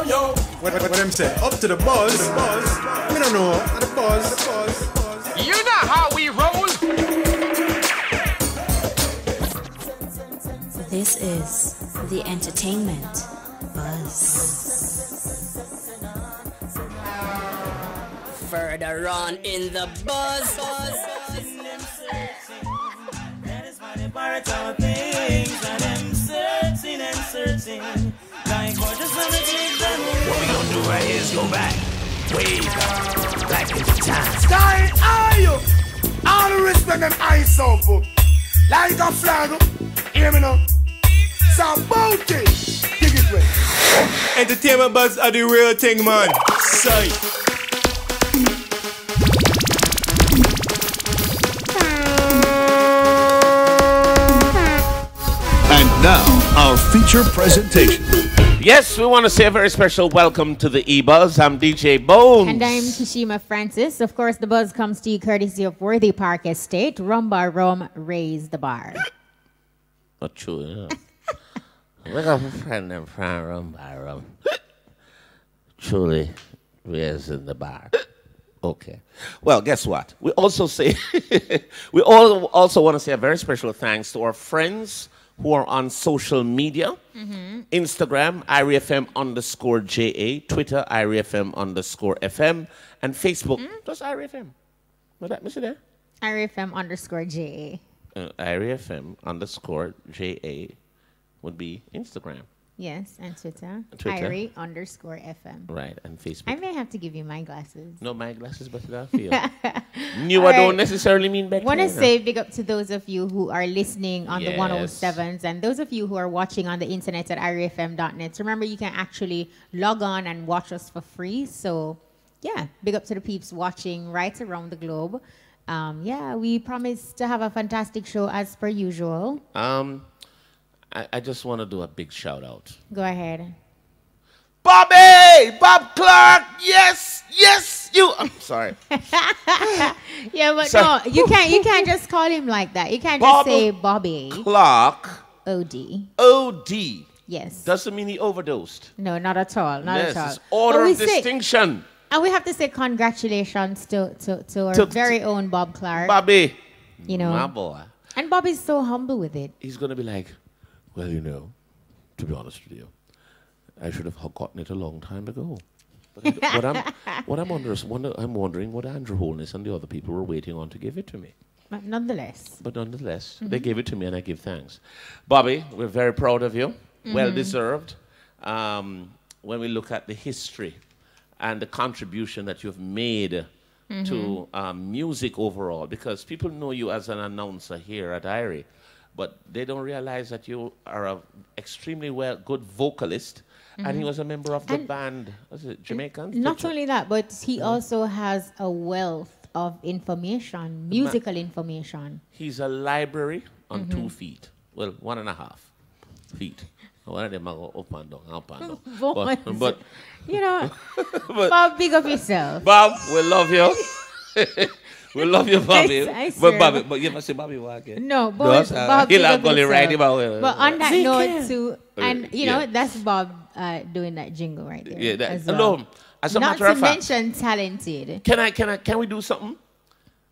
What them say? Up to the buzz. I don't know. The buzz. You know how we roll. This is the entertainment buzz. Further on in the buzz. That is why they borrow our things and them searching. Like what the sun is done. What we gonna do right here is go back. Way back into time. Starring Anju. All the respect them eyes so good. Like a flag. Hear me now. Some booty. Dig it way. Entertainment buzz are the real thing, man. Sight. And now, our feature presentation. Yes, we want to say a very special welcome to the E-Buzz. I'm DJ Bones. And I'm Tashima Francis. Of course, the buzz comes to you courtesy of Worthy Park Estate. Rum Bar Rum, raise the bar. Not true, yeah. We're going to find them from Rum Bar Rum. Truly, raising the bar. Okay. Well, guess what? We also say, we all also want to say a very special thanks to our friends who are on social media. Instagram, IRIFM_JA, Twitter, IRIFM_FM, and Facebook, just IRIFM. What that, Mr. there? IRIFM_JA. IRIFM_JA would be Instagram. Yes, and Twitter. Twitter. IRI_FM. Right, and Facebook. I may have to give you my glasses. No, my glasses better than feel. Newer don't necessarily mean better. I want to say big up to those of you who are listening on the 107s and those of you who are watching on the internet at irifm.net. Remember, you can actually log on and watch us for free. So, yeah, big up to the peeps watching right around the globe. Yeah, we promise to have a fantastic show as per usual. I just want to do a big shout out. Go ahead. Bob Clarke, yes, you. I'm sorry. Yeah, but no, you can't just call him like that. You can't just say Bobby Clarke. OD. Yes. Doesn't mean he overdosed. No, not at all. Not at all. It's order of distinction. And we have to say congratulations to our very own Bob Clarke. Bobby. You know. My boy. And Bobby's so humble with it. He's going to be like, well, you know, to be honest with you, I should have gotten it a long time ago. But I'm wondering what Andrew Holness and the other people were waiting on to give it to me. But nonetheless, they gave it to me and I give thanks. Bobby, we're very proud of you. Well deserved. When we look at the history and the contribution that you've made to music overall, because people know you as an announcer here at IRI, but they don't realize that you are an extremely good vocalist, and he was a member of the band, was it Jamaican? Not only that, but he also has a wealth of information, musical information. He's a library on 2 feet. Well, 1.5 feet. One of them are go up and down. But you know, Bob, big up yourself. Bob, we love you. We love you, Bobby. But you must say Bobby walking. No, Bob, he'll not go right about. But on that note too, and you know, that's Bob doing that jingle right there. Yeah, that, as well. as a matter of fact, not to mention talented. Can we do something?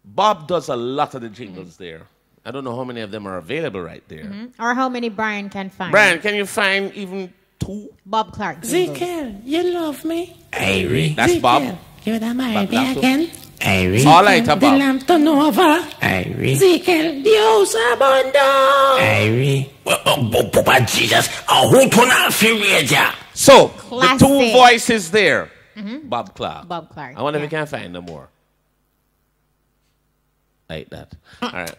Bob does a lot of the jingles there. I don't know how many of them are available right there. Or how many Brian can find. Brian, can you find even 2? Bob Clarke. Ezekiel, you love me. Irie. That's Bob. You're the married again. Irie. All right, Bob. The lamp turn over. Irie. Ezekiel, the house abandoned. Irie. Papa Jesus, who turn off your radio? So, the 2 voices there. Bob Clarke. Bob Clarke. I wonder if we can find no more. Like that. All right.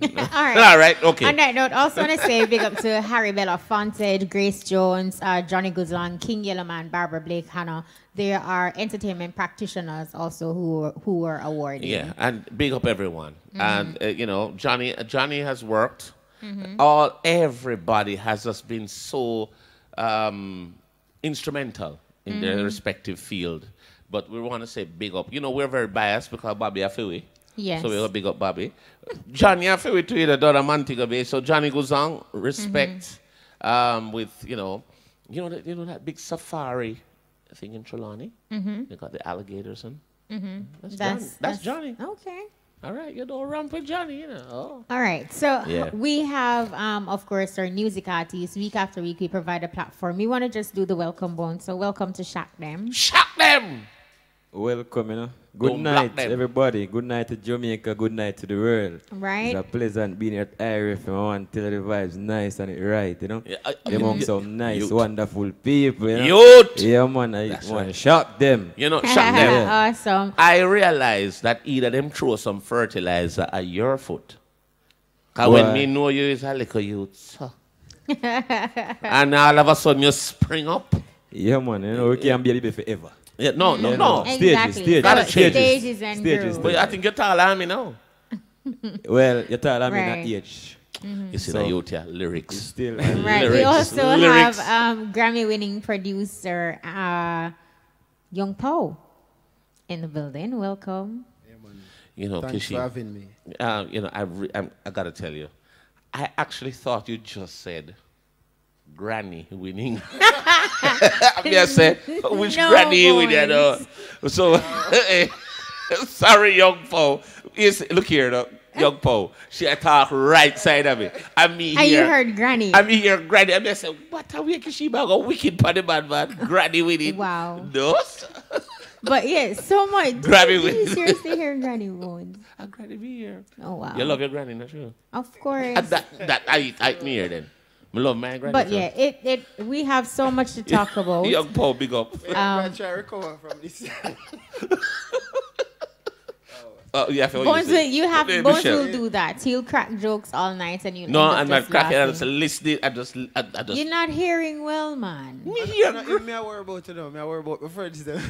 All right, okay. On that note, also want to say big up to Harry Belafonte, Grace Jones, Johnny Guzlang, King Yellowman, Barbara Blake, Hannah. There are entertainment practitioners also who were awarded. Yeah, and big up everyone. And you know, Johnny has worked. Everybody has just been so instrumental in their respective field. But we want to say big up. You know, we're very biased because Bobby Afiwi. Yes. So we're going to big up Bobby. Johnny Afiwi to you, the daughter Mantiga Bay. So Johnny Guzang, respect with, you know that big safari I think in Trelawney. Mm-hmm. They got the alligators and That's Johnny. Okay. All right, you don't run for Johnny, you know. Oh. All right. So Yeah. we have, of course, our music artists. Week after week, we provide a platform. We want to just do the welcome bone. So welcome to Shakdem. Shakdem! Welcome, you know. Good Don't night, block them. everybody. Good night to Jamaica. Good night to the world. Right. It's a pleasant being here at IRF. I want to tell you the vibes nice and it right, you know. Yeah, Among some nice, Youth. wonderful people, you know. Youth! Yeah, man. I That's want to right. shock them. You know, Shakdem. Awesome. I realize that either them throw some fertilizer at your foot. Because Why? when me know you is a little youth, so. And all of a sudden you spring up. Yeah, man. You know, we can't be a baby forever. Yeah, no. Exactly. Gotta change. Stages and growth. But I think you're taller than me now. Well, you're telling me Right. that age. You see So, the youth here, lyrics. Still, Right. We Lyrics. also Lyrics. have Grammy-winning producer Young Pow in the building. Welcome. You know, Thanks Kishi, for having me. you know, I gotta tell you, I actually thought you just said Granny winning. I mean, I said, which No, Granny winning? boys. So, sorry, Young Pow. Look here, Young Pow. She talk right side of me. I'm me And here. you heard Granny. I'm here, Granny. I'm just saying, what a wicked she bag a wicked party man. Granny winning. Wow. No. But yeah, so much. Granny Do you winning. seriously hear Granny bones? I'm Granny be here. Oh, wow. You love your Granny, not true? Of course. And that I me here then. I love my Granny. But too. yeah, we have so much to talk about. Young Pow, big up. I try to recover from this. Oh, yeah, for Bones will, you have Yeah, Bones Michelle. will do that. He'll crack jokes all night and you. No, I'm not cracking. I just listening. I just. You're not hearing well, man. Me, I worry about it now. Me, I worry about my friends. Them.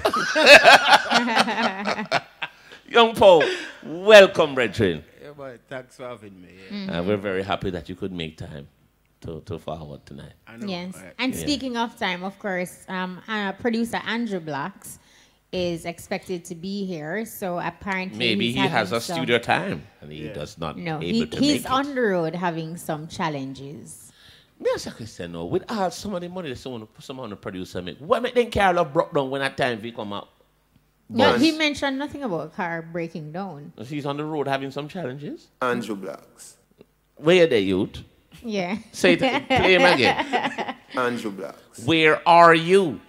Young Pow, welcome, brethren. Yeah, but thanks for having me. Yeah. We're very happy that you could make time to forward tonight. I know. Yes. Right. And Yeah. speaking of time, of course, producer Anju Blaxx is expected to be here. So apparently Maybe he's he has having a studio time and he Yeah. does not No, able to he's make on it. the road having some challenges. Me ask a question now. With all some of the money that someone the producer make, what make them care of broke down when that time we come up? No, Boss. he mentioned nothing about a car breaking down. He's on the road having some challenges. Anju Blaxx. Where are they, youth? Yeah. Say it, play him again. Anju Blaxx. Where are you?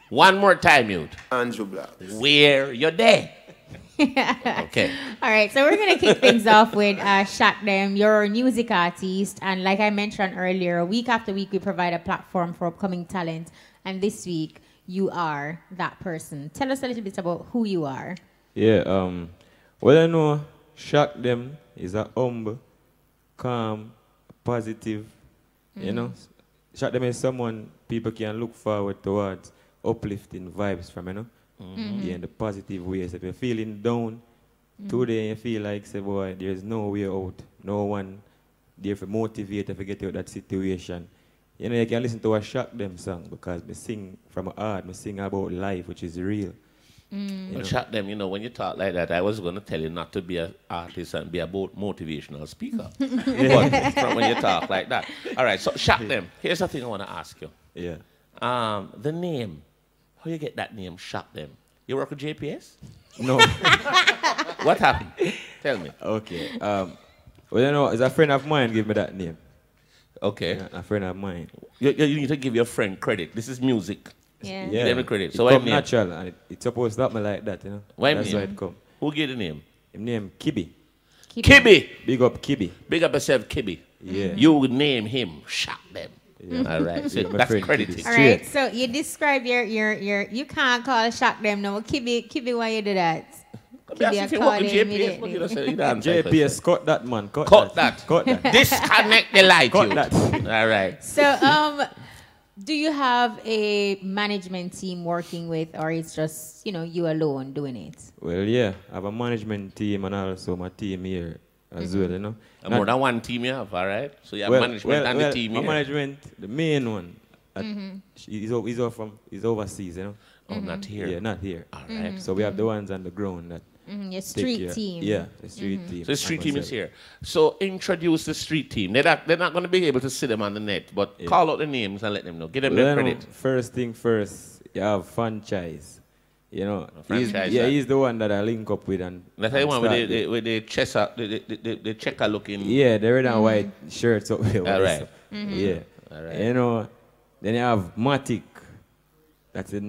One more time, youth. Anju Blaxx. Where you're there? Okay. All right, so we're going to kick things off with Shakdem, your music artist. And like I mentioned earlier, week after week, we provide a platform for upcoming talent. And this week, you are that person. Tell us a little bit about who you are. Yeah, well, I know Shakdem is a humble, calm, positive, you know. Shakdem is someone people can look forward towards uplifting vibes from, you know. Yeah, in the positive ways. If you're feeling down today, you feel like, say, boy, there's no way out, no one there to motivate you to get out of that situation. You know, you can listen to a Shakdem song because me sing from my heart, me sing about life, which is real. You know? Shakdem, you know, when you talk like that, I was going to tell you not to be an artist and be a motivational speaker. But from when you talk like that. All right, so Shakdem, here's the thing I want to ask you. Yeah. The name, how you get that name, Shakdem? You work with JPS? No. What happened? Tell me. Okay. Well, you know, it's a friend of mine gave me that name. Okay. Yeah, a friend of mine. You need to give your friend credit. This is music. Yeah. Yeah. Give him credit. It So what come name? natural, and it's supposed to happen like that, you know. Why That's name? why it come. Who gave the name? His name Kibi. Kibby. Big up Kibi. Big up yourself, Kibby. Yeah. You would name him Shakdem. Yeah. All right. So Yeah, my that's friend credit. Kibby. All right, so you describe your you can't call Shakdem no. Kibby, why you do that? If you work with JPS, what did I say? You don't answer JPS, cut that, man. Cut that. Cut that. Disconnect the light, Cut you. that. All right. So do you have a management team working with, or it's just you alone doing it? Well, yeah. I have a management team and also my team here as well, you know. More than one team you have, all right? So you have management and the team my here. management, the main one, he's overseas, you know. Oh, not here. Yeah, not here. All right. So we have the ones on the ground that Your take street care. team. Yeah, the street team. So the street and team is myself. here. So introduce the street team. They're not going to be able to see them on the net, but call out the names and let them know. Give them Well, their you know, credit. first thing first, you have franchise. You know, Franchise, he's the one that I link up with. And that's the one with the checker looking. Yeah, the red and white shirts up there. All right. Yeah. All right. You know, then you have Matic. That's the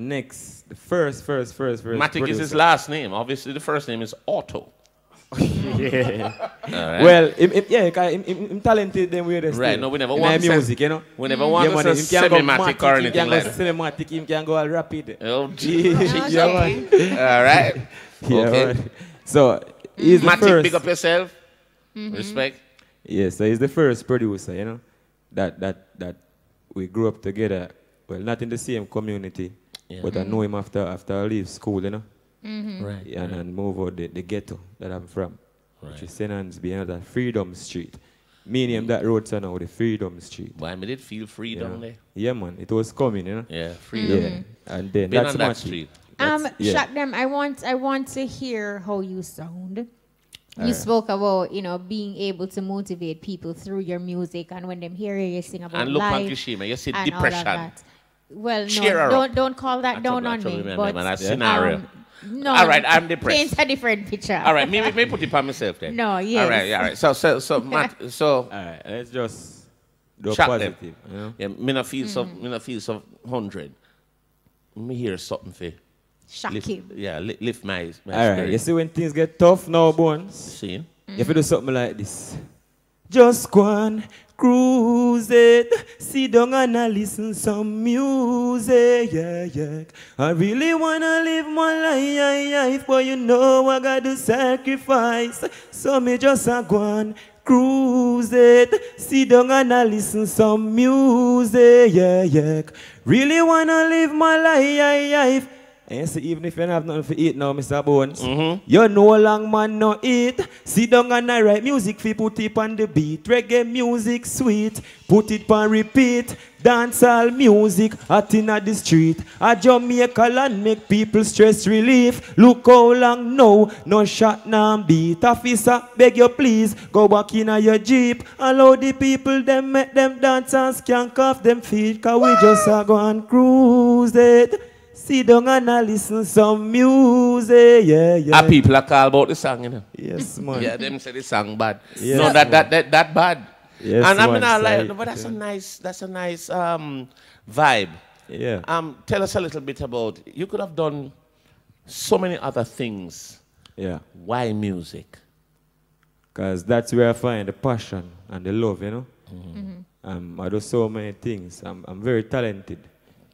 first. Matic is his last name. Obviously, the first name is Otto. Yeah. Right. Well, I'm talented then we're the right. No, we never want music, you know. We never want to say semi-matic or anything like that. Semi-matic, him can go all rapid. Oh, gee. All right. Yeah, okay. right. So he's the Matic, first. pick up yourself. Respect. Yeah, so he's the first producer, you know, that we grew up together. Well, not in the same community, but I know him after I leave school, you know. Right. And move out the ghetto that I'm from, which is St. Anne's behind that Freedom Street. Me name that road so now, the Freedom Street. Why did it feel freedom there? Yeah, man, it was coming, you know. Yeah, freedom. Yeah, and then Been that's on that Matic. street. Shakdem, I want to hear how you sound. You spoke about, you know, being able to motivate people through your music, and when them hear you sing about and look life you see and depression. all of that. Well, Cheer no, don't call that down on me. But that scenario. No, all right, I'm depressed. Paint a different picture. All right, me put it on myself then. No, yes. All right. So Matt, all right, let's just do positive. You know? Yeah, me not feel so 100. Me hear something for Shakdem. Lift my all right, spirit. you see when things get tough now, Bones? See? You have to do something like this. Just go on, cruise it, sit down and I listen some music, yeah. I really wanna live my life, but you know I gotta sacrifice. So me just go on, cruise it, sit down and I listen some music, yeah. Really wanna live my life. And so even if you don't have nothing to eat now, Mr. Bones, you no long man no eat. Sit down and I write music fi put it on the beat. Reggae music sweet, put it on repeat. Dancehall music hot inna the street. A Jamaica land make people stress relief. Look how long now, no shot no beat. Officer, beg you please, go back inna your jeep. Allow the people them make them dance and skank off them feet. Cause we just a go and cruise it. Sit down and I listen some music, yeah. People are call about the song, you know. Yes, man. Yeah, them say the song bad. Yes, no, that bad. Yes, and I mean, man, like, but that's a nice vibe. Yeah. Tell us a little bit about. You could have done so many other things. Yeah. Why music? Because that's where I find the passion and the love, you know. I do so many things. I'm very talented.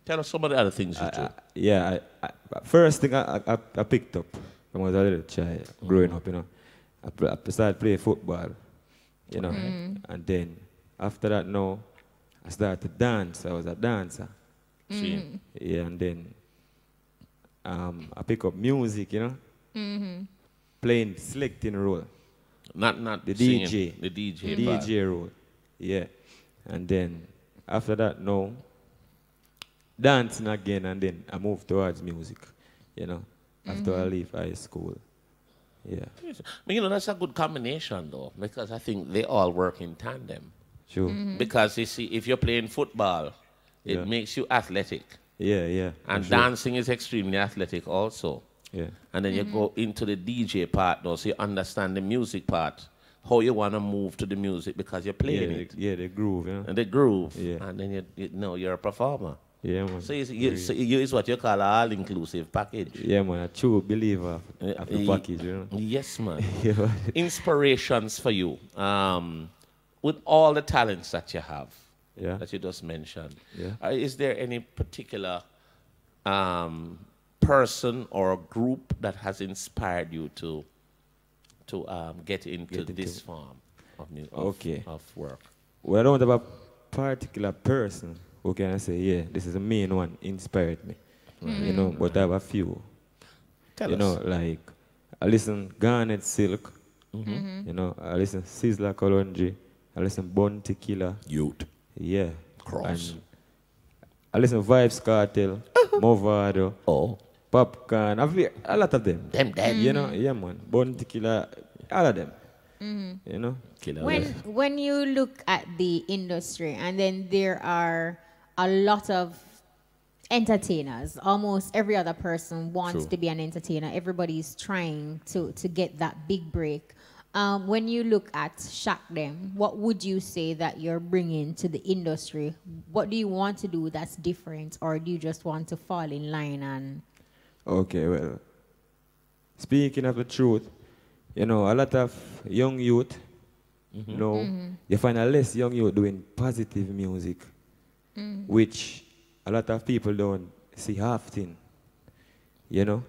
Tell us some of the other things you do. First thing I picked up when I was a little child, growing up, you know. I started playing football, you know. And then after that, now, I started to dance. I was a dancer. Yeah, and then I pick up music, you know. Playing selecting role. Not the singing, DJ. The DJ. The DJ role. Yeah. And then after that, no. Dancing again, and then I moved towards music, you know, after I leave high school. Yeah. But you know, that's a good combination though, because I think they all work in tandem. Sure. Because you see, if you're playing football, it makes you athletic. Yeah. And dancing is extremely athletic also. Yeah. And then you go into the DJ part though, so you understand the music part, how you want to move to the music because you're playing it. Yeah, the groove, you know. And the groove. Yeah. And then you know you're a performer. Yeah, man. So it's what you call an all-inclusive package. Yeah, man, a true believer of the package, you know. Yes, man. Yeah. Inspirations for you. With all the talents that you have, that you just mentioned, is there any particular person or group that has inspired you to get into this form of music, of work? Well, I don't have a particular person who can I say, yeah, this is the main one, inspired me. You know, but I have a few. Tell you us. know, like, I listen Garnet Silk, you know, I listen Sizzla Kalonji, I listen Bun Tequila. Youth. Yeah. Cross. And I listen Vibes Cartel, Movado, Popcorn, a lot of them. Them dead. You know, yeah, man. Bun Tequila, all of them. You know? When you look at the industry, and then there are a lot of entertainers. Almost every other person wants True. to be an entertainer. Everybody's trying to get that big break. When you look at Shakdem, what would you say that you're bringing to the industry? What do you want to do that's different, or do you just want to fall in line and... Okay, well, speaking of the truth, you know, a lot of young youth, you find a less young youth doing positive music, which a lot of people don't see often, you know?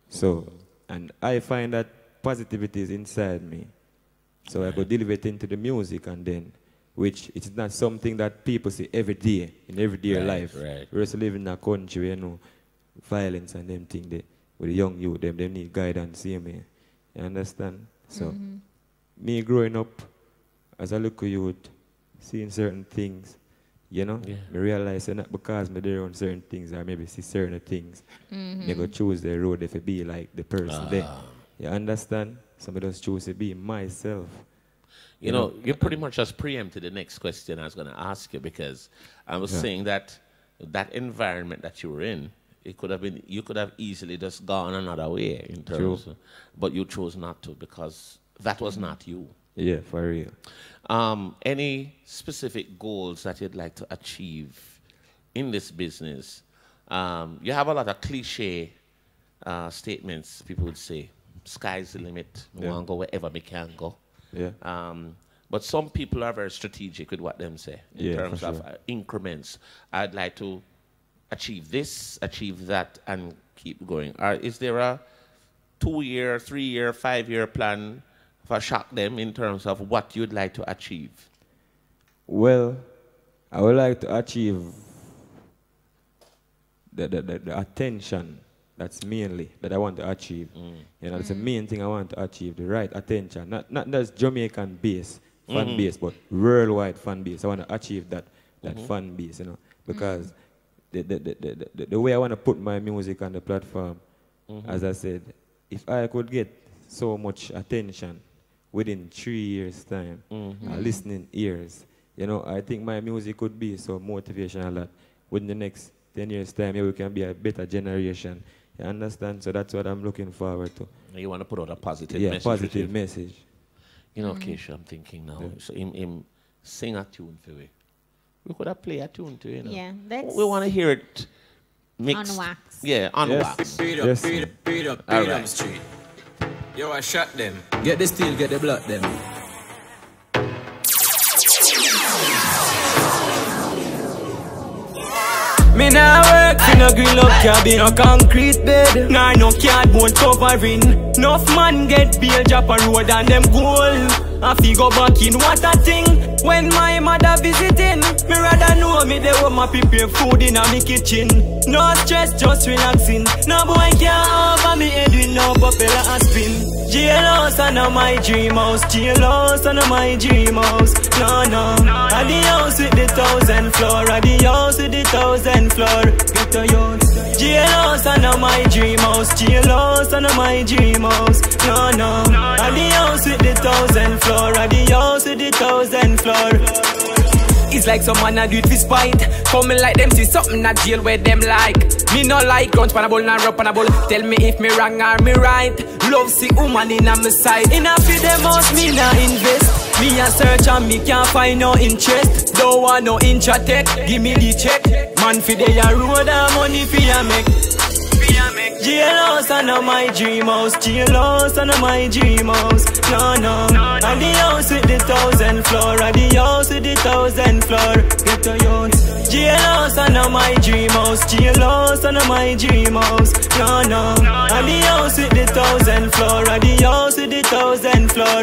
So, and I find that positivity is inside me. So I could deliver it into the music, and then, which it's not something that people see every day, in everyday life. Right. We're just living in a country where, you know, violence and them things, with the young youth, them need guidance, see me. You understand? So, me growing up as a local youth, seeing certain things, you know, I realize that not because me there on certain things, or maybe see certain things, me go choose the road if it be like the person there. You understand? Somebody just choose to be myself. You know, you pretty much just preempted the next question I was going to ask you, because I was saying that that environment that you were in, it could have been, you could have easily just gone another way in terms of, but you chose not to because that was not you. Yeah, for real. Any specific goals that you'd like to achieve in this business? You have a lot of cliche statements. People would say, sky's the limit. I want to go wherever we can go. Yeah. But some people are very strategic with what them say in terms of increments. I'd like to achieve this, achieve that, and keep going. Is there a 2-year, 3-year, 5-year plan for Shakdem in terms of what you'd like to achieve? Well, I would like to achieve the attention. That's mainly that I want to achieve. You know, that's the main thing I want to achieve, the right attention. Not just Jamaican base, fan base, but worldwide fan base. I want to achieve that fan base, you know, because the way I want to put my music on the platform, as I said, if I could get so much attention within 3 years' time, listening ears, you know, I think my music could be so motivational that within the next 10 years' time, we can be a better generation. You understand? So that's what I'm looking forward to. You want to put out a positive message? Yeah, positive message. You know, Keisha, I'm thinking now. So him sing a tune for me. We could have played a tune too, you know. Yeah, that's... We want to hear it mixed. On wax. Yeah, on wax. Beat up, street. Yo, I shot them. Get the steel, get the blood them. Me nah work for no grill up cabin, no concrete bed, nah no cardboard covering. Enough man get bail, drop a road and them goal. I fi go back in, what a thing. When my mother visiting, me rather know me they want my prepare food in a me kitchen. No stress, just relaxing. No boy can't over me head with no propeller and spin. Jailhouse and my dream house, jailhouse and my dream house. No, no, at the house with the 1,000 floor, at the house with the 1,000 floor. Get a yacht. Jailhouse and my dream house, jailhouse and my dream house. No, no, at the house with the 1,000 floor, at the house with the 1,000 floor. It's like some man a do it for spite. Coming like them see something not deal with them like. Me no like guns pan a bull, not rub pan a bull. Tell me if me wrong or me right. Love see woman in a me side. In a feed them house me nah invest. Me a search and me can't find no interest. Don't want no intra-tech, give me the check. Man fi dey a road and money fi a make. Jailhouse and my dream house, jailhouse and my dream house. No, no, at the house with the 1,000 floor, at the house with the 1,000 floor. Get a yacht. Jailhouse and my dream house, jailhouse and my dream house. No, no, at the house with the 1,000 floor, at the house with the 1,000 floor.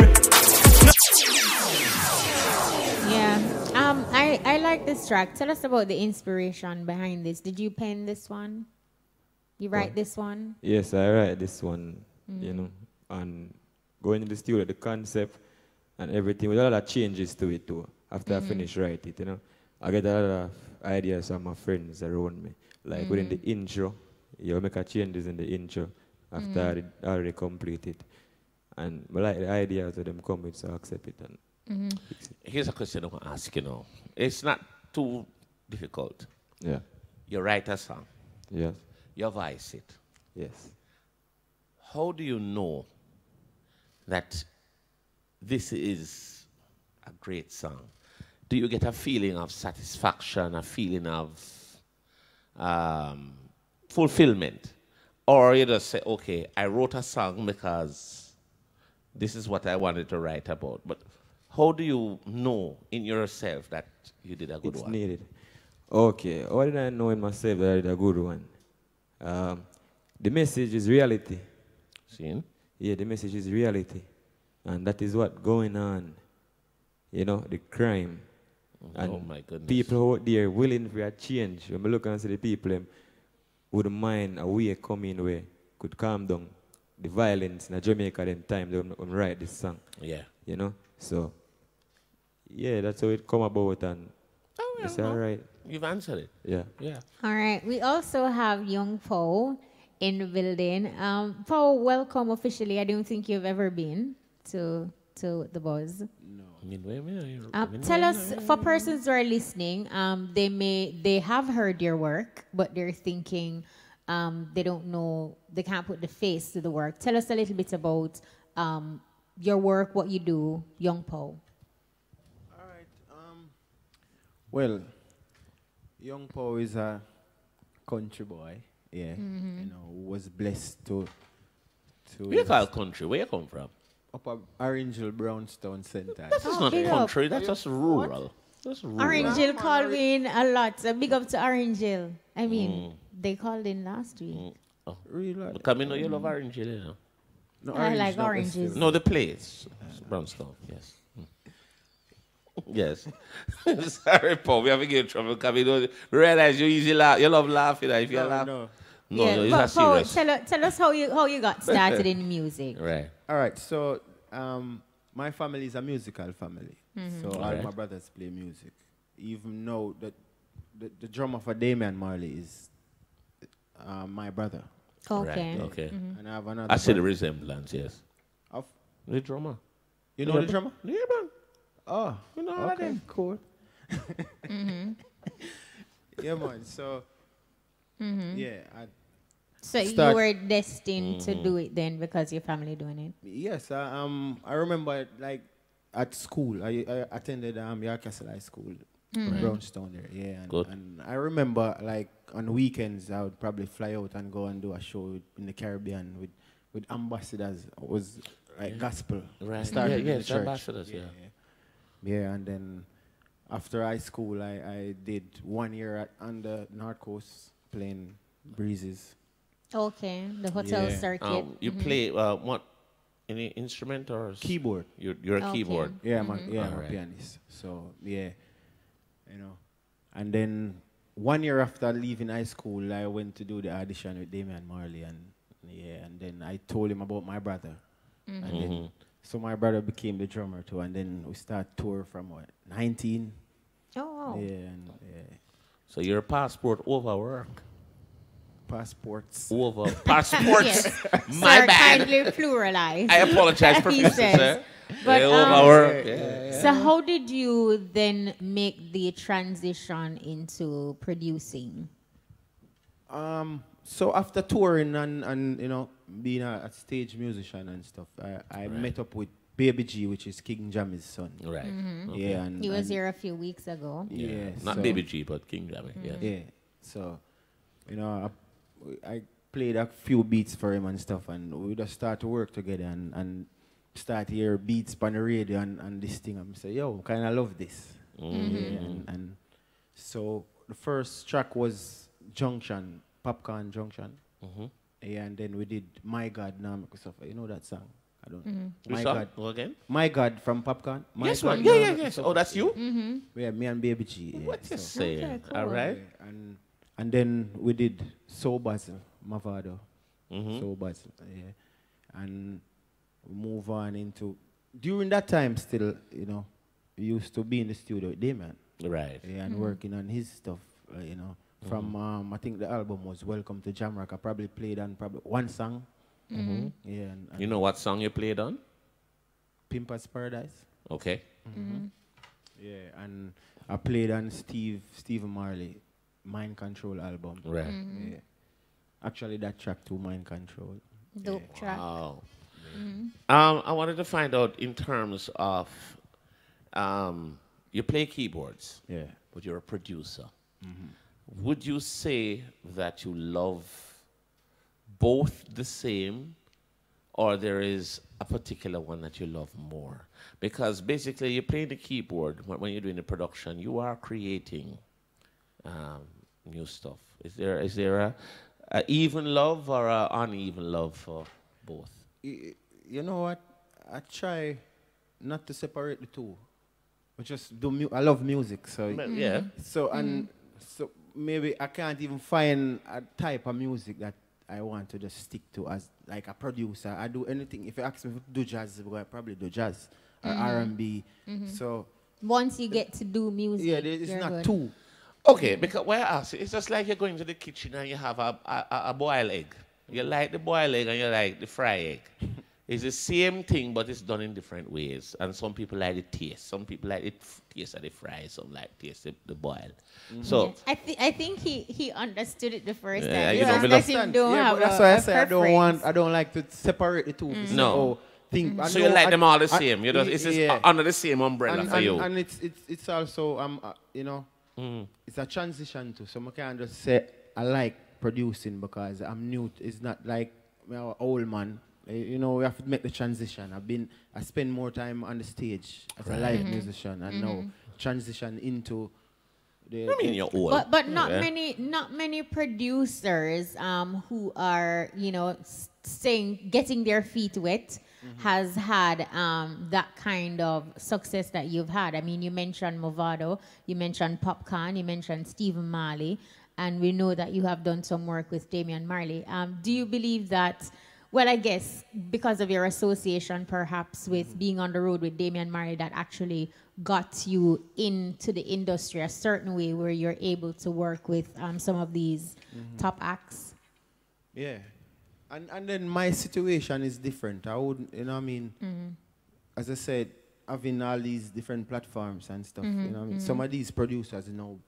Yeah, I like this track. Tell us about the inspiration behind this. Did you pen this one? You write this one? Yes, I write this one, you know, and going in the studio, the concept and everything, with a lot of changes to it too. After I finish writing it, you know, I get a lot of ideas from my friends around me. Like within the intro, you make a changes in the intro after I already complete it. And I like the ideas that them come with, so I accept it and fix it. Here's a question I want to ask you now. It's not too difficult. Yeah. You write a song. Yes. You voice it. Yes. How do you know that this is a great song? Do you get a feeling of satisfaction, a feeling of fulfillment? Or you just say, okay, I wrote a song because this is what I wanted to write about. But how do you know in yourself that you did a good one? It's needed. Okay, how did I know in myself that I did a good one? The message is reality. See? Yeah, the message is reality. And that is what going on. You know, the crime. And oh my goodness. people out there willing for a change. When I look and see the people them wouldn't mind a way coming where could calm down the violence in Jamaica them time they write this song. Yeah. You know? So yeah, that's how it come about and it's all right. You've answered it. Yeah. Yeah. All right. We also have Young Pow in the building. Pow, welcome officially. I don't think you've ever been to the Buzz. No. Tell us, for persons who are listening, they have heard your work, but they're thinking they don't know, they can't put the face to the work. Tell us a little bit about your work, what you do, Young Pow. All right. Well, Young Pow is a country boy. Yeah. Mm-hmm. You know, was blessed to. Where you call country? Where you come from? Up at Orangeville, Brownstown Center. That is not country. That's just rural. That's rural. Orangeville called me in a lot. So big up to Orangeville. I mean, they called in last week. Oh. Really? Come in, you love Orangeville, you know. No, I like oranges. No, the place. Brownstone, yes. Yes. Sorry, Paul, we have to get in trouble because we don't realize you easily laugh. You love laughing. If you laugh. No. No, yeah, no, it's but not Paul, serious. tell us how you got started in music. Right. All right. So, my family is a musical family. Mhm. So all my brothers play music. Even though the drummer for Damian Marley is my brother. Okay. Right. Okay. Mhm. And I have another. I see the brother. resemblance. Yes. Of the drummer. You know the drummer? Yeah, man. Oh, you know all of okay, them. cool. Mhm. Yeah, man. So, Mhm. yeah. So you were destined to do it then because your family doing it. Yes, I remember like at school. I attended Yarkastle High School, Mhm. Brownstown there. Yeah, and, Good. and I remember like on weekends I would probably fly out and go and do a show in the Caribbean with ambassadors. It was like gospel. Right. Started Yeah, in the church. ambassadors. Yeah. Yeah, and then after high school, I did 1 year on the North Coast playing breezes. Okay, the hotel circuit. You Mhm. play what? Any instrument or Keyboard. You're a Okay. keyboard. Yeah, Mhm. I'm a pianist. So yeah, you know, and then 1 year after leaving high school, I went to do the audition with Damian Marley, and then I told him about my brother, and then so my brother became the drummer too, and then we start tour from 19. Oh wow. Yeah, So you're a passport over work. Passports. Over passports. Yes. My Sir, bad. kindly pluralize. I apologize, He Professor. says. Sir. But, over work. Yeah. So how did you then make the transition into producing? So after touring and you know being a stage musician and stuff, I met up with Baby G, which is King Jammy's son. Right. Mhm. Okay. Yeah, and He was and here a few weeks ago. Yeah, Not so- Baby G, but King Jammy. Yes. Yeah. So, you know, I played a few beats for him and stuff, and we just start to work together and start hear beats on the radio and this thing. I'm say, yo, kind of love this. Yeah, and so the first track was Junction, Popcorn Junction. Yeah, and then we did My God Now Make Me Suffer. You know that song? I don't. Which song? Go again? My God from Popcorn. My Yes, God man. Now Yeah, Make yeah, Me yes. Suffer. Oh, that's you? Mm-hmm. Yeah, me and Baby G. Yeah, What you so- saying? Okay, cool. All right. And then we did Soul Basil, Mavado. Mhm. Soul Basil, yeah. And we move on into, during that time still, you know, we used to be in the studio with Damian. Right. Yeah, and working on his stuff, you know. From, I think the album was Welcome to Jamrock. I probably played on probably one song. Yeah. And You know what song you played on? Pimper's Paradise. Okay. Yeah, and I played on Stephen Marley, Mind Control album. Right. Yeah. actually that track to Mind Control. Dope track. Wow. Mm-hmm. I wanted to find out in terms of you play keyboards, but you're a producer. Mm-hmm. Would you say that you love both the same, or there is a particular one that you love more? Because basically, you're playing the keyboard when you're doing the production. You are creating new stuff. Is there a even love or a uneven love for both? You know what? I try not to separate the two. I just do. I love music, so yeah. So so maybe I can't even find a type of music that I want to just stick to as like a producer. I do anything. If you ask me to do jazz, I probably do jazz or R&B. So once you get to do music, it's not good. two. Okay, because where I ask, it's just like you're going to the kitchen and you have a boiled egg. You like the boiled egg and you like the fried egg. It's the same thing, but it's done in different ways. And some people like the taste. Some people like the taste of the fry. Some like the taste of the boiled. So I think he understood it the first time. Yeah, You you know, know, that's why I say I don't like to separate the two. No. I So you know like them all the same. You know, it's just yeah. under the same umbrella for you. And it's also you know, it's a transition too. So I can't just say I like producing because I'm new. It's not like I'm an old man. You know, we have to make the transition. I spend more time on the stage as a live musician, and now transition into the. I mean, you're old. But not many producers who are, you know, getting their feet wet has had that kind of success that you've had. I mean, you mentioned Movado, you mentioned Popcorn, you mentioned Stephen Marley, and we know that you have done some work with Damian Marley. Do you believe that? Well, I guess because of your association, perhaps, with being on the road with Damian Marley, that actually got you into the industry a certain way where you're able to work with some of these top acts. Yeah. And then my situation is different. I wouldn't, you know what I mean? As I said, having all these different platforms and stuff, you know what I mean? Some of these producers, you know,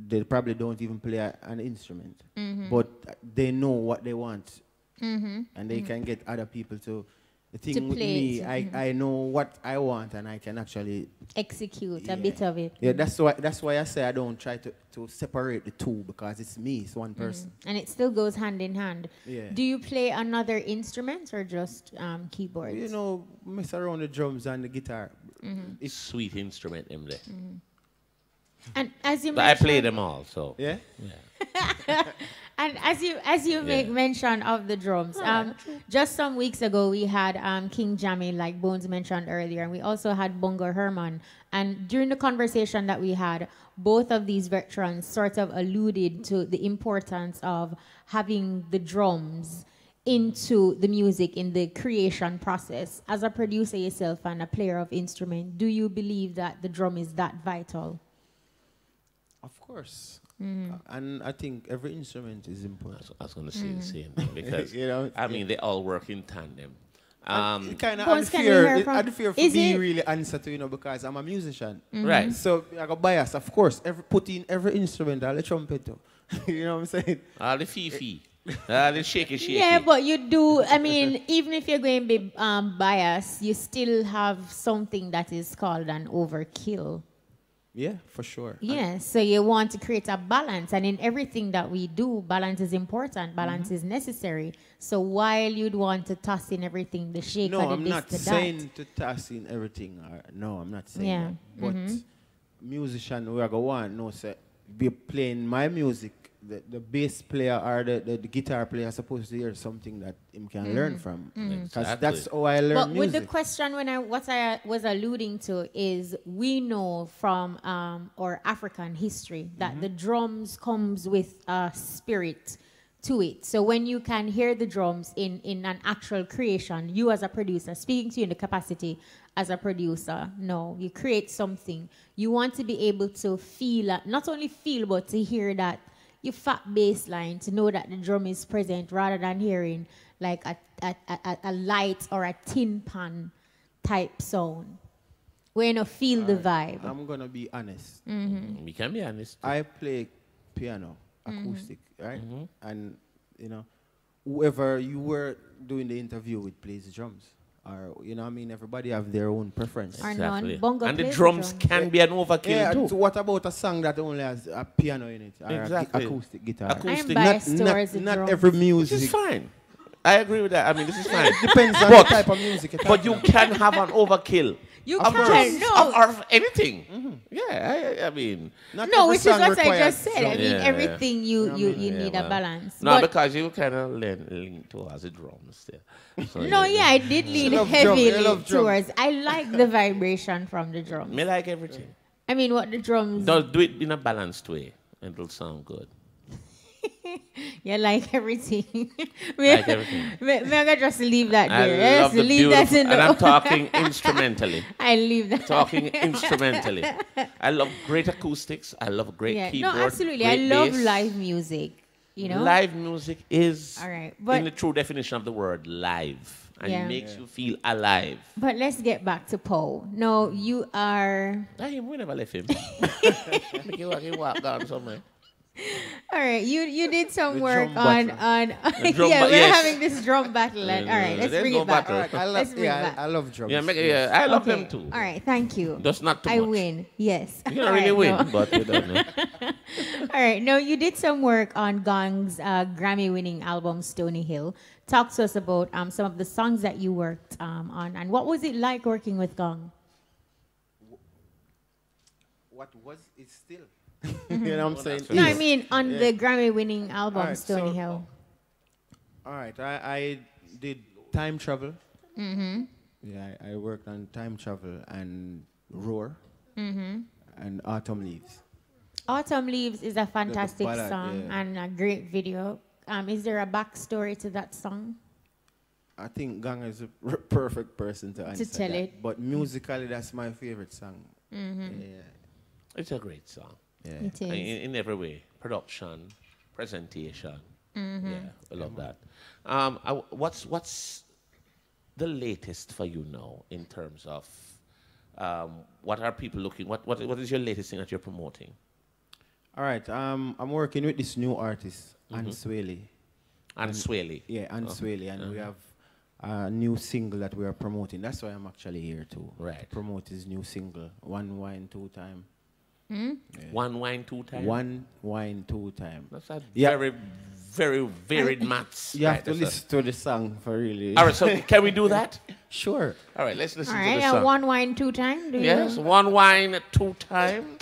they probably don't even play an instrument, but they know what they want. And they can get other people to. The thing with me, I know what I want, and I can actually execute a bit of it. Yeah, that's why I say I don't try to separate the two, because it's me, it's one person. And it still goes hand in hand. Yeah. Do you play another instrument or just keyboards? You know, mess around the drums and the guitar. It's sweet instrument, them there. And as you but I play them all, so yeah. And as you make mention of the drums, just some weeks ago we had King Jammy, like Bones mentioned earlier, and we also had Bongo Herman. And during the conversation that we had, both of these veterans sort of alluded to the importance of having the drums into the music in the creation process. As a producer yourself and a player of instrument, do you believe that the drum is that vital? Of course. And I think every instrument is important. I was going to say the same thing, because you know, I mean, they all work in tandem. Kind of unfair for me really answer to, you know, because I'm a musician. Right. So I got bias, of course. Put in every instrument, all the trumpet too. You know what I'm saying? All the fifi. The shaky. Yeah, but you do, I mean, even if you're going to be biased, you still have something that is called an overkill. Yeah, for sure. Yeah, so you want to create a balance. And in everything that we do, balance is important. Balance is necessary. So while you'd want to toss in everything, the shake no, or the I'm this, not the saying that. to toss in everything. No, I'm not saying that. But musician, we are going to know, say, be playing my music. The bass player or the guitar player is supposed to hear something that him can learn from. Because that's how I learn music. With the question, what I was alluding to is, we know from our African history that the drums comes with a spirit to it. So when you can hear the drums in an actual creation, you as a producer, speaking to you in the capacity as a producer, no, you create something. You want to be able to feel, not only feel, but to hear that your fat bass line, to know that the drum is present, rather than hearing like a light or a tin pan type sound. Where you feel the vibe. I'm going to be honest. We can be honest. I play piano, acoustic, right? And you know, whoever you were doing the interview with plays the drums. Or, you know what I mean? Everybody have their own preference. Exactly. And the drums can be an overkill too. So what about a song that only has a piano in it? Or exactly. Acoustic guitar. Acoustic. Not every music. This is fine. I agree with that. I mean, this is fine. It depends on the type of music. But you can have an overkill. You of can, of anything. Mm-hmm. Yeah, I mean. Which is what I just said. I mean, everything you need a balance. No, because you kind of lean towards the drums there. So, I did lean heavily towards. I like the vibration from the drums. Me like everything. I mean, what the drums. Do it in a balanced way, and it'll sound good. You like everything. Like everything. May I just leave that there? Yes, leave that in and I'm talking instrumentally. I leave that. Talking instrumentally. I love great acoustics. I love great keyboard. No, absolutely. I love live music. You know, live music is all right, but in the true definition of the word live, and it makes you feel alive. But let's get back to Pow. No, you are. We never left him. He walk down somewhere. All right, you did some work on we're having this drum battle. All right, let's bring it back. Right, I love drums. I love them too. All right, thank you. Just not too much. I win. Yes. You don't really win, but you don't know. All right, no, you did some work on Gong's Grammy-winning album Stony Hill. Talk to us about some of the songs that you worked on, and what was it like working with Gong? What was it still? You know what I'm saying? No, I mean on the Grammy-winning album Stony Hill. All right, I did Time Travel. Mm-hmm. Yeah, I worked on Time Travel and Roar and Autumn Leaves. Autumn Leaves is a fantastic ballad, song and a great video. Is there a backstory to that song? I think Gang is a perfect person to answer tell that. it. But musically, that's my favorite song. Mm-hmm. Yeah. It's a great song. Yeah. It is. In every way. Production, presentation. Mm-hmm. Yeah, I love that. What's the latest for you now in terms of what are people looking? What is your latest thing that you're promoting? All right. I'm working with this new artist, Answele. Answele. Yeah, Answele, and we have a new single that we are promoting. That's why I'm actually here to promote his new single, One Wine Two Time. Mm? Yeah. One wine, two time? One wine, two time. That's a very, very varied maths. You have to listen to the song for really. All right, so can we do that? Sure. All right, let's listen All to right, the song. one wine, two time. Yes, one wine, two time.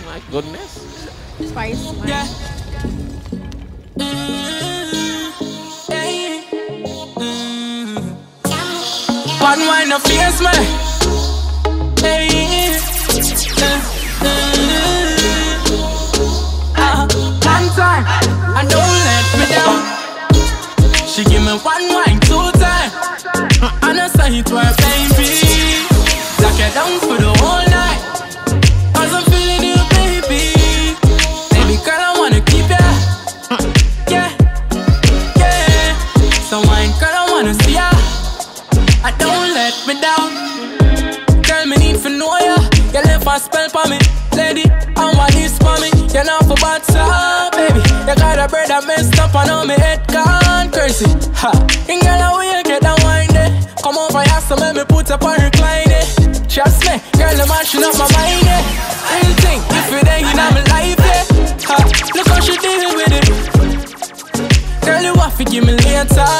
My goodness. Spice one. Yeah. One wine of fierce man. Hey. One time, and don't let me down. She give me one wine, two time, and I say it work, baby. Lock it down for the whole night, 'cause I'm feeling you, baby. Baby girl, I wanna keep ya. Yeah, yeah. So wine girl, I wanna see ya. I don't let me down. Girl, me need to know ya. You left a spell for me, lady. And what is for me? You're not for bad, so baby. You got a bread that messed up and on me head gone crazy. Ha, in girl, I will get that wine there. Come over here, so let me put up on recline it. Trust me, girl, I'm mashing up my mind there. Real thing, if it ain't in my life there. Ha, look how she deal with it. Girl, you have to give me later.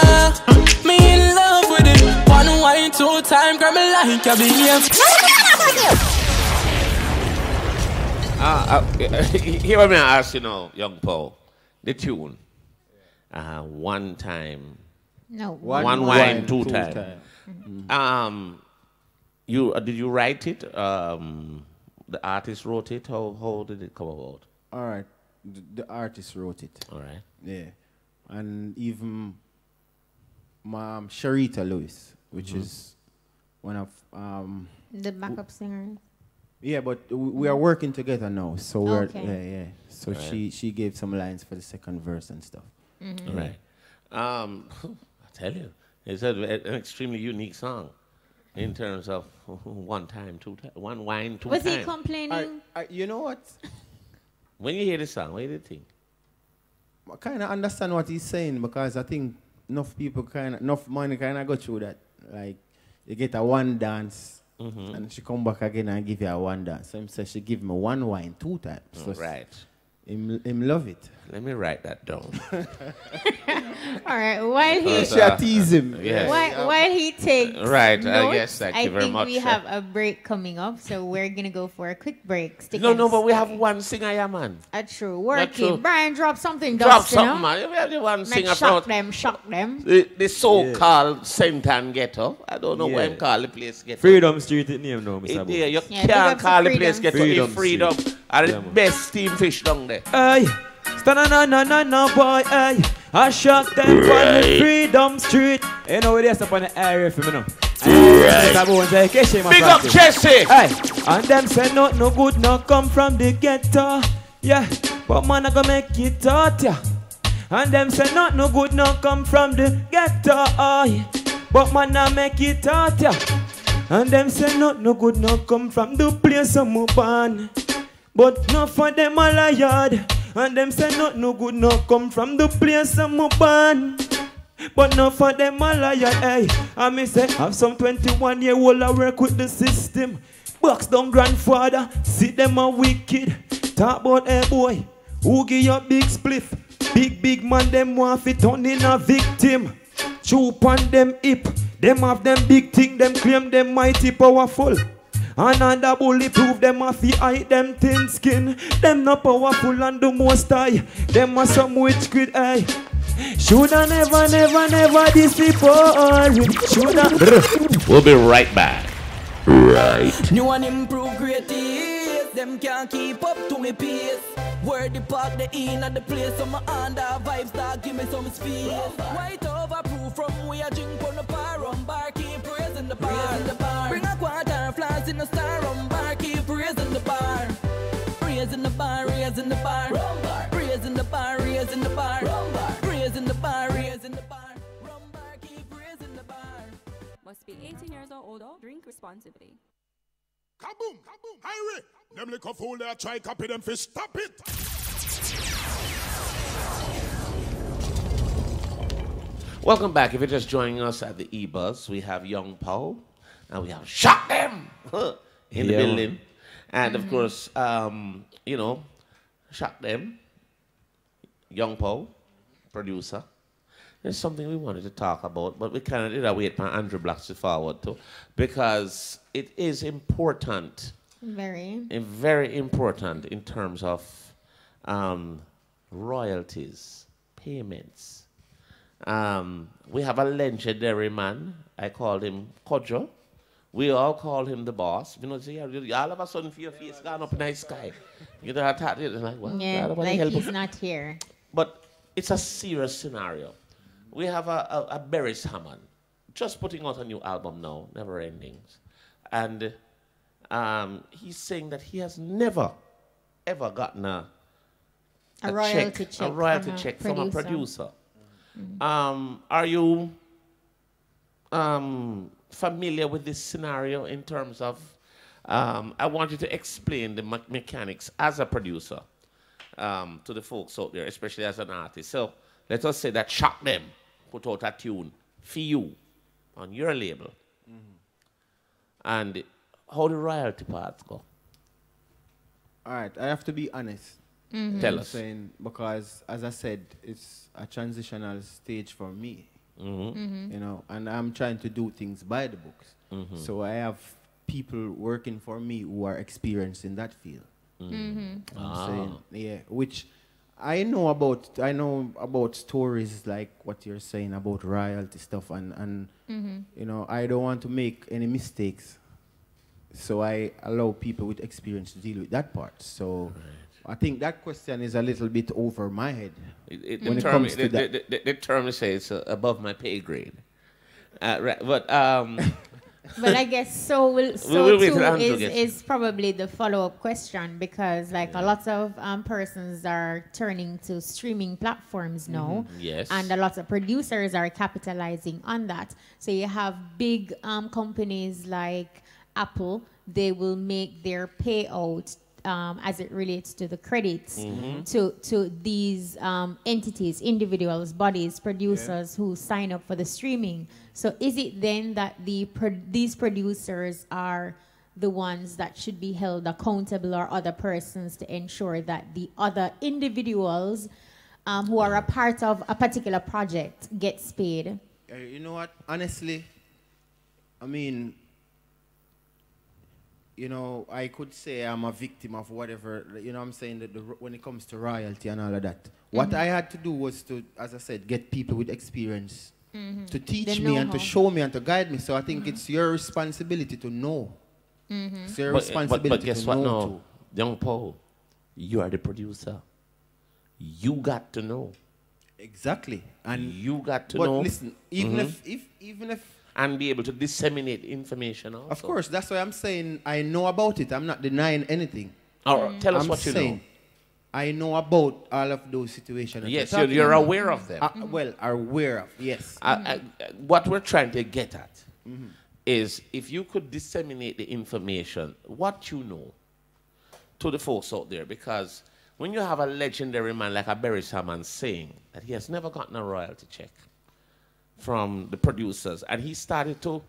Me in love with it. One wine, two time, girl, me like you be here. Here I'm going to ask, Young Pow, the tune. One time. No. One wine, two time. Did you write it? The artist wrote it? How did it come about? All right. The artist wrote it. All right. Yeah. And even Sharita Lewis, which is one of... the backup singer. Yeah, but we are working together now, so we're Okay. So Right. she gave some lines for the second verse and stuff. Mm-hmm. Right. I tell you, it's an extremely unique song in terms of one time, two time, one wine, two Was time. he complaining? You know what? When you hear the song, what do you think? kind of understand what he's saying because I think enough money kind of go through that. Like, you get a one dance, and she come back again and give you a one dance. So him say she give me one wine 2 times. So right. Him love it. Let me write that down. All right. While he tease him. Yes. While he takes right. notes, Yes. Thank you very much. I think we have a break coming up, so we're gonna go for a quick break. No, but we have one singer, yeah, man. True. Working. Brian, drop something. Drop something, man. We have the one singer shock them. The so-called Sentan Ghetto. I don't know what I'm call the place Ghetto. Freedom Street it name now, Mr. Yeah, you can't call the place Ghetto. Freedom. Are the best steam fish down there. Hey, no, boy, hey. I shot them on the Freedom Street. You know where they up on the area for me now. Big up Jesse. Hey, and them say no good, no come from the ghetto. Yeah, but man I gonna make it out, yeah. And them say no good, no come from the ghetto. Yeah. But man I make it out, yeah. And them say no good, no come from the place I'm born. But no for them all a yard. And them say no good, no come from the place I'm born. But no for them all a yard, hey. And me say have some 21-year-old I work with the system. Box down grandfather, see them a wicked. Talk about hey boy, who give you big spliff? Big man them want fit turn in a victim. Chew on them hip, them have them big thing, them claim them mighty powerful. Another bully prove them a fi hide them thin skin. Them not powerful and the most high. Them a some witch crit eye. Shoulda never disappoint. Shoulda. We'll be right back. Right. New and improve creative. Them can't keep up to me pace. Where the park, the in and the place. So my under vibes that give me some space. White overproof from where I drink on the bar. Rum bar, keep praising the bar. Bring a quarter flies in the star. Rum bar, keep praising the bar. Raising the bar, raising the bar. Rum bar, raising the bar, raising the bar. Rum bar, raising the bar, raising the bar. Rum bar, keep raising the bar. Must be 18 years or older. Drink responsibly. Kaboom! Kaboom! Hurry! Them little fool there try copy them fish. Stop it! Welcome back. If you're just joining us at the E-Buzz, we have Young Pow and we have Shakdem in the building. And of course, you know, Shakdem, Young Pow, producer. There's something we wanted to talk about, but we kind of did wait for Anju Blaxx to forward to, because it is important. Very important in terms of royalties, payments. We have a legendary man. I called him Kojo. We all call him the boss. You know, see, all of a sudden, your face gone up in the sky. You know, I thought, like, well, yeah, like he's not here. But it's a serious scenario. We have a Beres Hammond, just putting out a new album now, Never Endings. And he's saying that he has never, ever gotten a royalty check from a producer. Are you familiar with this scenario in terms of, I want you to explain the mechanics as a producer to the folks out there, especially as an artist. So let us say that Shakdem put out a tune for you on your label. And how the royalty parts go? All right, I have to be honest. Tell us. Saying, because, as I said, it's a transitional stage for me. You know, and I'm trying to do things by the books. So I have people working for me who are experienced in that field. I'm saying, yeah, which I know about stories like what you're saying about royalty stuff, and you know, I don't want to make any mistakes, so I allow people with experience to deal with that part. So I think that question is a little bit over my head. The term says above my pay grade. Right, but I guess too is probably the follow-up question, because like a lot of persons are turning to streaming platforms now. Yes. And a lot of producers are capitalizing on that. So you have big companies like Apple, they will make their payout as it relates to the credits to these entities, individuals, bodies, producers who sign up for the streaming. So is it then that these producers are the ones that should be held accountable, or other persons, to ensure that the other individuals who are a part of a particular project gets paid? You know what? Honestly, I mean, you know, I could say I'm a victim of whatever, you know what I'm saying, that when it comes to royalty and all of that. What I had to do was to, as I said, get people with experience to teach me and to show me and to guide me. So I think it's your responsibility to know. It's your responsibility but guess to what know. now? Young Pow, you are the producer. You got to know. Exactly. And you got to but know. Listen, even if and be able to disseminate information also. Of course, that's why I'm saying I know about it. I'm not denying anything. Tell us what you know. I know about all of those situations. Yes, you're aware of them. Well, aware of, yes. What we're trying to get at is if you could disseminate the information, what you know, to the folks out there. Because when you have a legendary man like a Barry Salmon saying that he has never gotten a royalty check from the producers, and he started to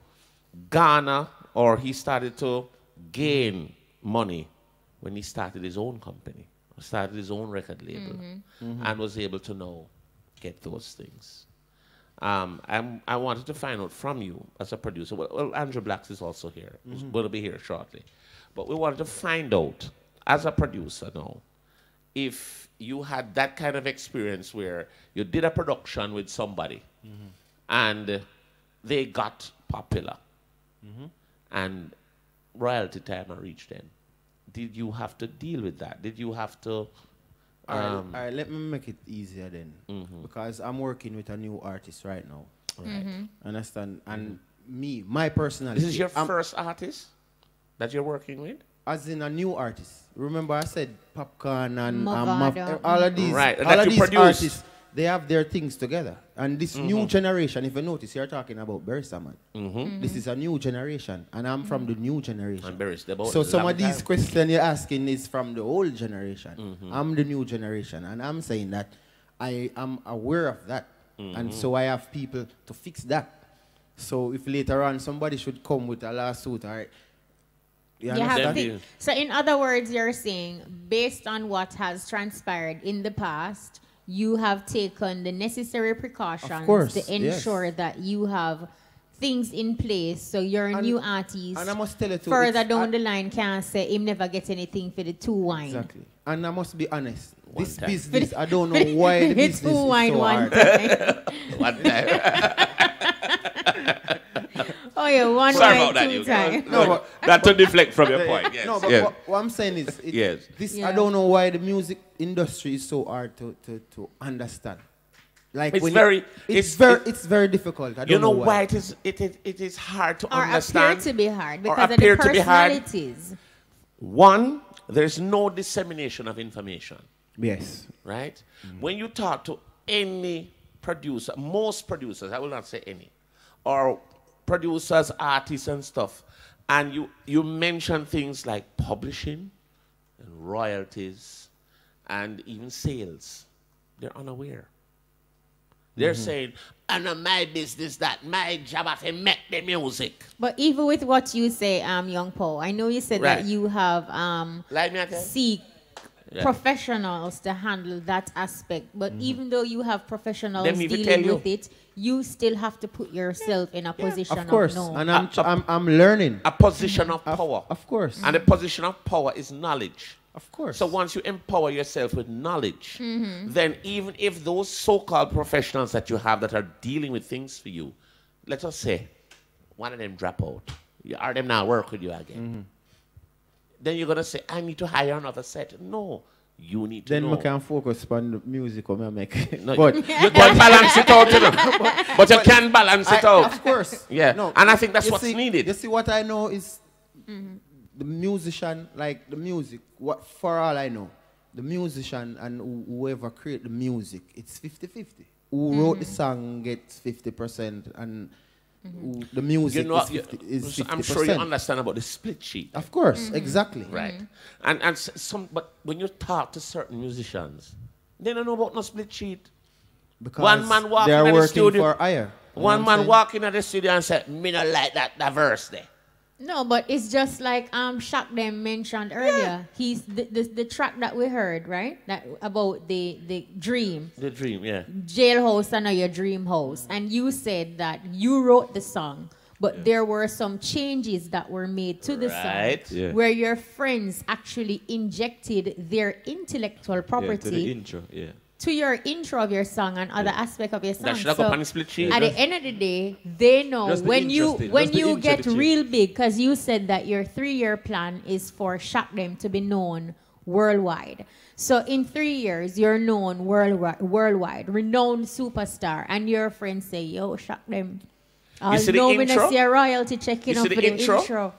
garner, or he started to gain money when he started his own company, or started his own record label, and was able to now get those things. I wanted to find out from you as a producer. Well, Andrew Blaxx is also here. Will be here shortly. But we wanted to find out, as a producer now, if you had that kind of experience where you did a production with somebody and they got popular and royalty time reached them. Did you have to deal with that? Did you have to... All right, let me make it easier then. Because I'm working with a new artist right now. Right. Understand? And my personality... This is your first artist that you're working with? As in a new artist. Remember I said Popcorn and Mavado. all of these, right, all of these artists, they have their things together. And this new generation, if you notice, you're talking about Barry Salmon. This is a new generation. And I'm from the new generation. So some of these questions you're asking is from the old generation. I'm the new generation. And I'm saying that I am aware of that. And so I have people to fix that. So if later on somebody should come with a lawsuit, all right, so in other words, you're saying, based on what has transpired in the past, you have taken the necessary precautions to ensure that you have things in place so your new artist and I must tell you too, further down the line can't say him never get anything for the two wine. Exactly. And I must be honest, this business, I don't know why the business is so hard. One time. Oh yeah, one Sorry wine, about that, two time. No, but that to deflect from your point. Yes. No, but what I'm saying is, I don't know why the music industry is so hard to understand. Like it's very difficult. I don't you know why it is hard to or understand. Appear to be hard because of the personalities. One, there's no dissemination of information. Yes. Right? When you talk to any producer, most producers, I will not say any, or producers, artists and stuff, and you mention things like publishing and royalties and even sales, they're unaware. They're saying, I know my business, that my job I make the music. But even with what you say, Young Pow, I know you said that you have seek professionals to handle that aspect. But even though you have professionals dealing with it, you still have to put yourself in a position of course. know. And I'm learning. A position of power. Of course. And a position of power is knowledge. Of course. So once you empower yourself with knowledge, then even if those so-called professionals that you have that are dealing with things for you, let us say, one of them drop out, or them not work with you again, then you're going to say, I need to hire another set. No, you need to know. Then we can focus on the music or make. No, but you can balance it out, you know. But you can balance it out. Of course. Yeah. No, and I think that's what's needed. You see, what I know is the musician, like the music, what for all I know, the musician and whoever create the music, it's 50-50. Who wrote the song gets 50% and The music You know, is 50%. I'm sure you understand about the split sheet. Of course, exactly. Right. And but when you talk to certain musicians, they don't know about no split sheet. Because one man walking they're in the working studio. for hire. One man walking in the studio and said, "Me not like that verse there." No, but it's just like Shakdem mentioned earlier. He's the track that we heard, right? That about the dream. The dream, yeah. Jailhouse and your dream house. And you said that you wrote the song, but there were some changes that were made to the song where your friends actually injected their intellectual property to the intro, to your intro of your song and other aspect of your song. That should have on the split sheet. At the end of the day, they know when you get real big, because you said that your 3-year plan is for Shakdem to be known worldwide. So in 3 years, you're known worldwide, renowned superstar, and your friends say, "Yo, Shakdem, you see the intro? See a royalty checking up for the intro."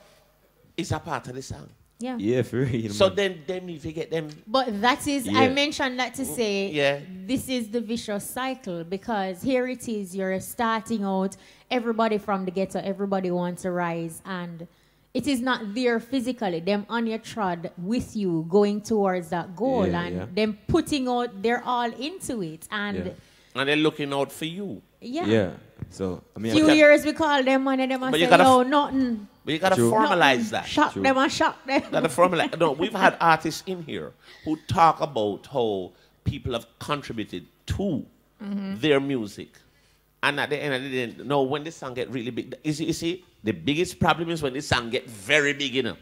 It's a part of the song. Yeah. Yeah, for real. So then if you get them. But that is, I mentioned that to say, this is the vicious cycle, because here it is, you're starting out, everybody from the ghetto, everybody wants to rise, and it is not there physically, them on your trod with you, going towards that goal, and them putting out, they're all into it, and they're looking out for you. Yeah. So, I mean, few years we call them and them and say, "No, nothing." But you gotta formalize that. Shock them and shock them. Gotta formalize. No, we've had artists in here who talk about how people have contributed to their music, and at the end of the day, no, when the song get really big, you see, the biggest problem is when the song get very big, you know.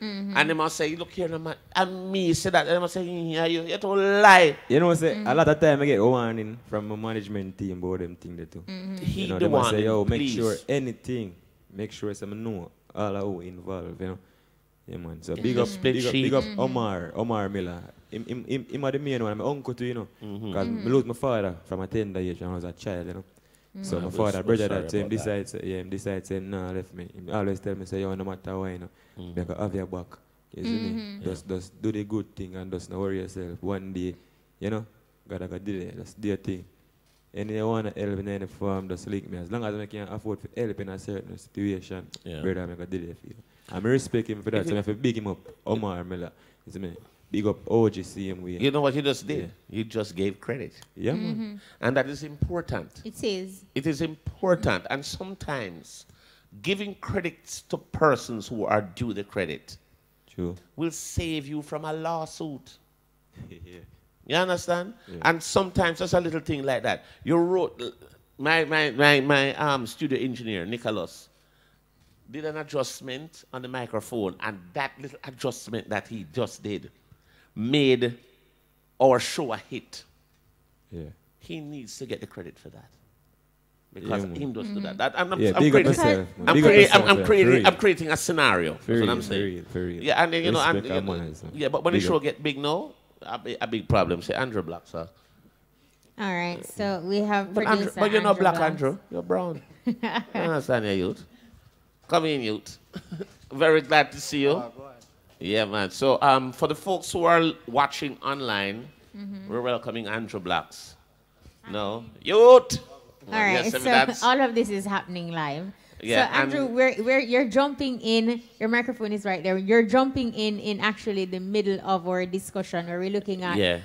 And they must say, "Look here, man," and me say that, and they must say, "Yeah, you don't lie." You know, say a lot of time I get a warning from my management team about them thing they do. He you know, the they must one, say, "Yo, make please. sure anything, make sure some know all who involved." You know, yeah, man. So big up Omar Miller. Him are the main one. My uncle too, you know, because I lose my father from a tender age when I was a child, you know. So my father, brother, that him decides, say, "Nah, left me." He always tell me, say, "Yo, no matter what, you know, make a have your back." You see me? Just do the good thing and just not worry yourself. One day, you know, God got do it. Just do your thing. And you want to help in any form, just link me. As long as I can afford to help in a certain situation, brother, I'm going to do it for you. I'm respect him for that, so I have to big him up. Omar Miller, you see me? Big up OG same way. You know what you just did? You just gave credit. Yeah, man. And that is important. It is. It is important. And sometimes giving credits to persons who are due the credit will save you from a lawsuit. You understand? Yeah. And sometimes just a little thing like that. You wrote, my studio engineer, Nicholas, did an adjustment on the microphone, and that little adjustment that he just did made our show a hit. Yeah. He needs to get the credit for that. Because him does do that. I'm creating a scenario. That's what I'm saying. Yeah, and then, you know, but when the show get big now, a big problem. Say Andrew Blaxx. All right, so we have but you're not black, Andrew. You're brown. You understand, your youth? Come in, youth. Very glad to see you. Yeah, man. So for the folks who are watching online, we're welcoming Andrew Blaxx. No, youth. All right, so all of this is happening live. Yeah, so Andrew, you're jumping in. Your microphone is right there. You're jumping in actually the middle of our discussion where we're looking at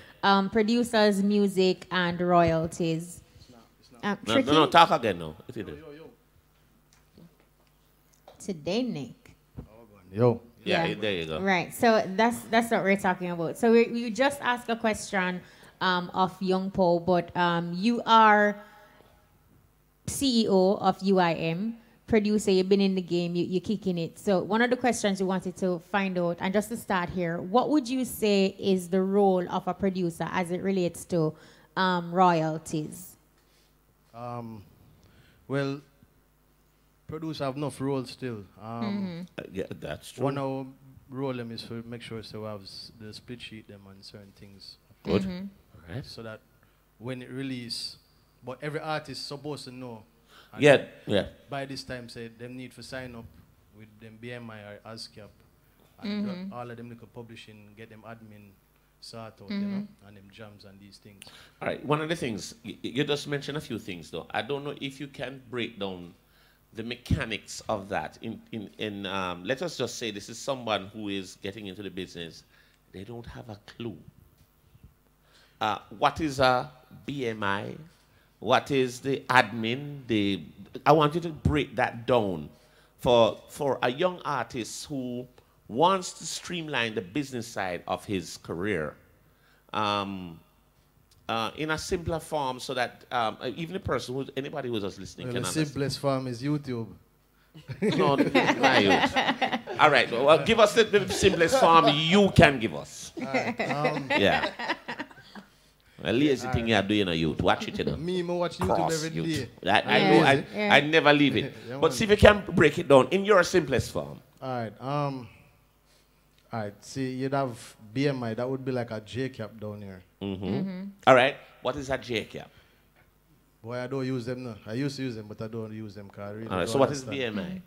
producers, music, and royalties. No, talk again now. Today, Nick. Yo. Yeah, there you go. Right, so that's what we're talking about. So we just asked a question of Young Pow, but you are CEO of UIM, producer, you've been in the game, you're kicking it. So one of the questions we wanted to find out, and just to start here, what would you say is the role of a producer as it relates to royalties? Well, producer have enough roles still. Yeah, that's true. One of our role is to make sure so we have the split sheet them on certain things. Good. All right. So that when it release, but every artist supposed to know. Yeah. By this time, say them need to sign up with them BMI or ASCAP, and all of them little publishing, get them admin sort out, you know, and them jams and these things. All right. One of the things you just mentioned a few things though. I don't know if you can break down the mechanics of that. Let us just say this is someone who is getting into the business. They don't have a clue. What is a BMI? What is the admin? I want you to break that down for a young artist who wants to streamline the business side of his career in a simpler form, so that even a person anybody who's just listening can understand. The simplest form is YouTube. No, my youth. All right, well, give us the simplest form you can give us. Right, yeah. A lazy thing you're doing, youth. Watch it, you know. Me watch YouTube every day. I know. I never leave it. Yeah, but see if you can break it down in your simplest form. All right. See, you'd have BMI. That would be like a J cap down here. All right. What is a J cap? Boy, I don't use them now. I used to use them, but I don't use them. Really all right. So what is BMI?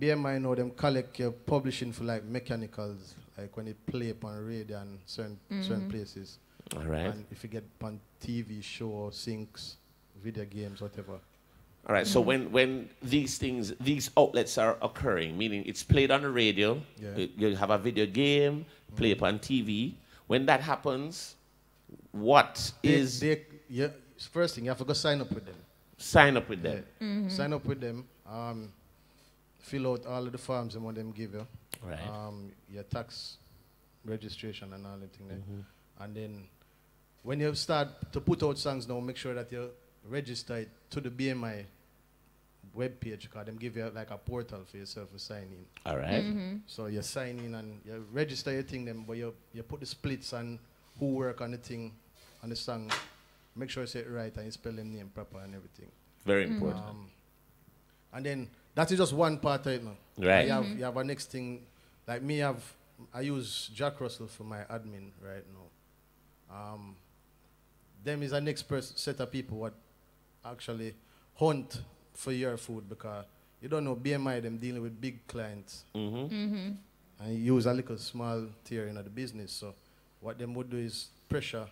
BMI now, them collect your publishing for like mechanicals, like when you play upon radio and certain places. All right. And if you get on TV show, syncs, video games, whatever. All right. So when these outlets are occurring, meaning it's played on the radio, you have a video game, play upon TV. When that happens, first thing, you have to go sign up with them. Sign up with them. Yeah. Sign up with them. Fill out all of the forms they want them give you. Right. Your tax registration and all that thing there. And then when you start to put out songs now, make sure that you register it to the BMI webpage, because them give you like a portal for yourself to sign in. All right. So you sign in and you register your thing, then, but you put the splits and who work on the thing, on the song. Make sure you say it right and you spell them name proper and everything. Very important. And then that is just one part of it now. Right. You have a next thing. Like me, I use Jack Russell for my admin right now. Them is a next set of people what actually hunt for your food, because you don't know BMI, them dealing with big clients. And you use a little small tier in the business. So what them would do is pressure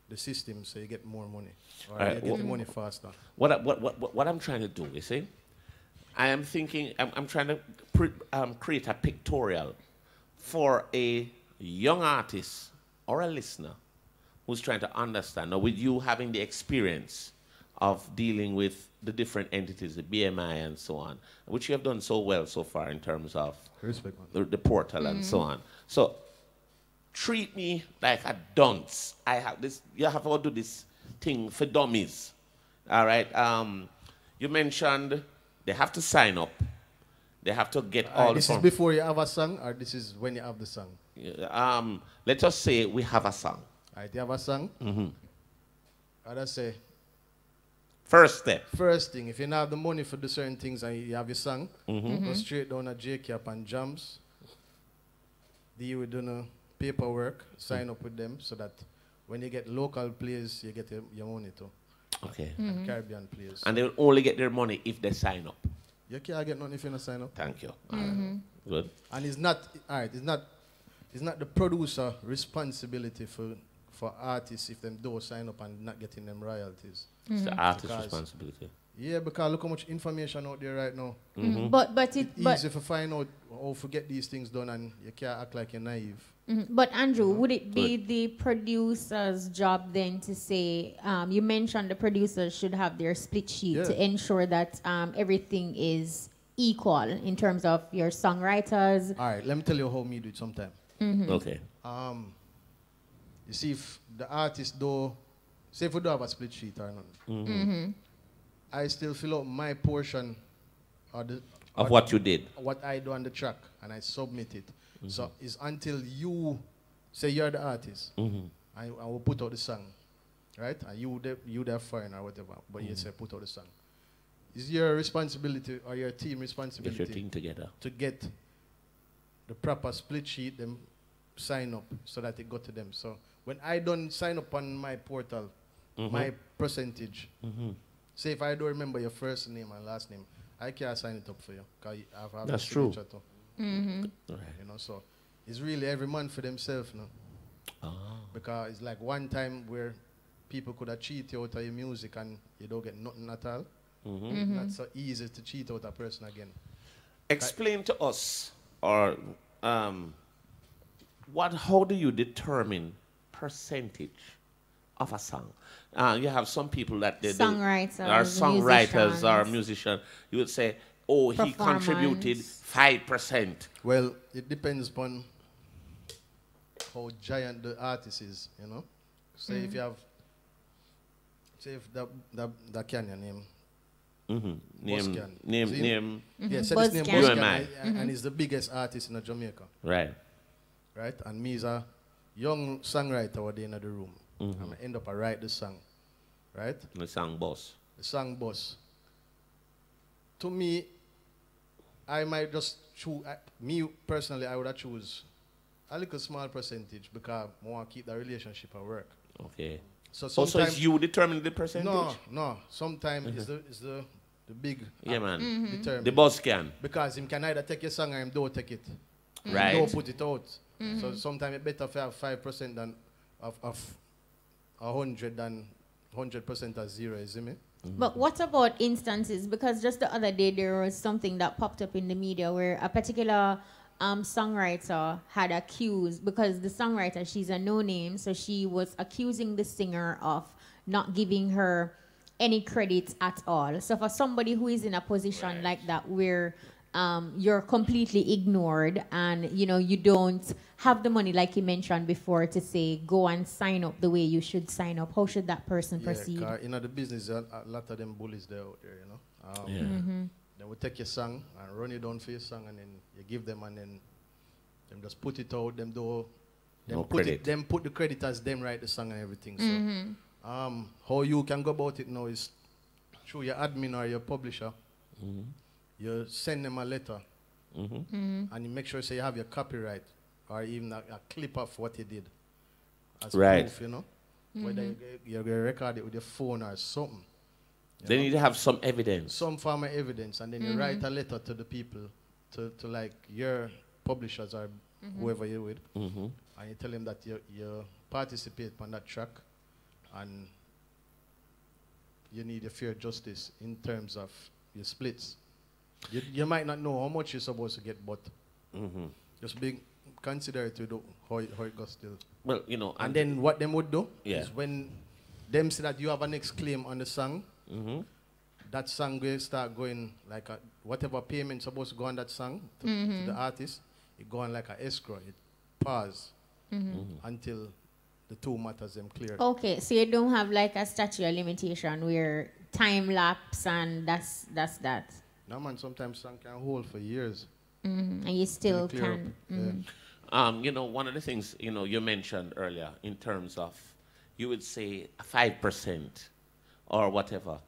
the system so you get more money. Or you get the money faster. What I'm trying to do, you see, I am thinking, I'm trying to create a pictorial for a young artist or a listener who's trying to understand, now with you having the experience of dealing with the different entities, the BMI and so on, which you have done so well so far in terms of the portal and so on. So treat me like a dunce. I have this, you have to do this thing for dummies. All right. You mentioned they have to sign up. They have to get all this is before you have a song, or this is when you have the song? Let us say we have a song. All right, you have a song? I'd say first step. First thing, if you don't have the money for the certain things and you have your song, go straight down at J-Cap and Jams. You will do the paperwork, sign up with them, so that when you get local players, you get your money too. Okay. And Caribbean players. And they will only get their money if they sign up. You can't get nothing if you don't sign up. Thank you. Good. And it's not the producer responsibility for artists if them don't sign up and not getting them royalties. It's the artist's responsibility. Yeah, because look how much information out there right now. But it's easy to find out how to get these things done, and you can't act like you're naive. But Anju, would it be the producer's job then to say, you mentioned the producers should have their split sheet to ensure that everything is equal in terms of your songwriters? All right, let me tell you how me do it sometimes. Okay. You see, if the artist say if we don't have a split sheet or nothing, I still fill out my portion of what you did. What I do on the track, and I submit it. So it's until you say you're the artist, I will put out the song, right? And you the foreign or whatever, but you say put out the song. It's your responsibility or your team responsibility. Get your team together. To get the proper split sheet, them sign up so that it go to them. So when I don't sign up on my portal, my percentage, say if I don't remember your first name and last name, I can't sign it up for you. That's true. You know, so it's really every man for themselves now. Because it's like one time where people could have cheated you out of your music and you don't get nothing at all. Not so easy to cheat out a person again. Explain to us, or how do you determine percentage of a song? You have some people that they songwriters, or musicians. You would say, oh, he contributed 5%. Well, it depends upon how giant the artist is, you know. Say if you have, say if the Kenya name. Name. Yeah, say this name Buscan, and he's the biggest artist in Jamaica. Right. Right, and me is a young songwriter over there in the room. I'm gonna end up I write the song, right? The song boss. The song boss. To me, I might just choose. Me personally, I would have choose a little small percentage because I want to keep the relationship at work. Okay. So also, it's you determine the percentage? No. Sometimes it's the big. Yeah, man. Determine. The boss can. Because him can either take your song or him don't take it. Right. Don't put it out. So sometimes it's better if you have 5% than of 100 than 100% as zero, is it me? But what about instances? Because just the other day there was something that popped up in the media where a particular songwriter had accused, because the songwriter, she's a no-name, so she was accusing the singer of not giving her any credit at all. So for somebody who is in a position like that where you're completely ignored and you don't have the money, like you mentioned before, to say go and sign up the way you should sign up, how should that person proceed? The business, a lot of them bullies there out there, Then we take your song and run it down for your song, and then you give them, and then them just put it out, them put the credit as them write the song and everything. So how you can go about it now is through your admin or your publisher. You send them a letter, and you make sure you have your copyright or even a clip of what you did as proof, whether you're going to record it with your phone or something. They need to have some evidence. Some form of evidence, and then you write a letter to the people, to like your publishers or whoever you're with, and you tell them that you participate on that track, and you need a fair justice in terms of your splits. You might not know how much you're supposed to get, but just be considerate to do how it goes still. Well, and then what them would do is when them say that you have a next claim on the song, that song will start going like whatever payment supposed to go on that song to the artist, it go on like an escrow. It pause until the two matters them clear. Okay, so you don't have like a statute of limitation where time lapse and that's that. No man, sometimes song can hold for years. And you still can. One of the things you mentioned earlier in terms of, you would say 5% or whatever.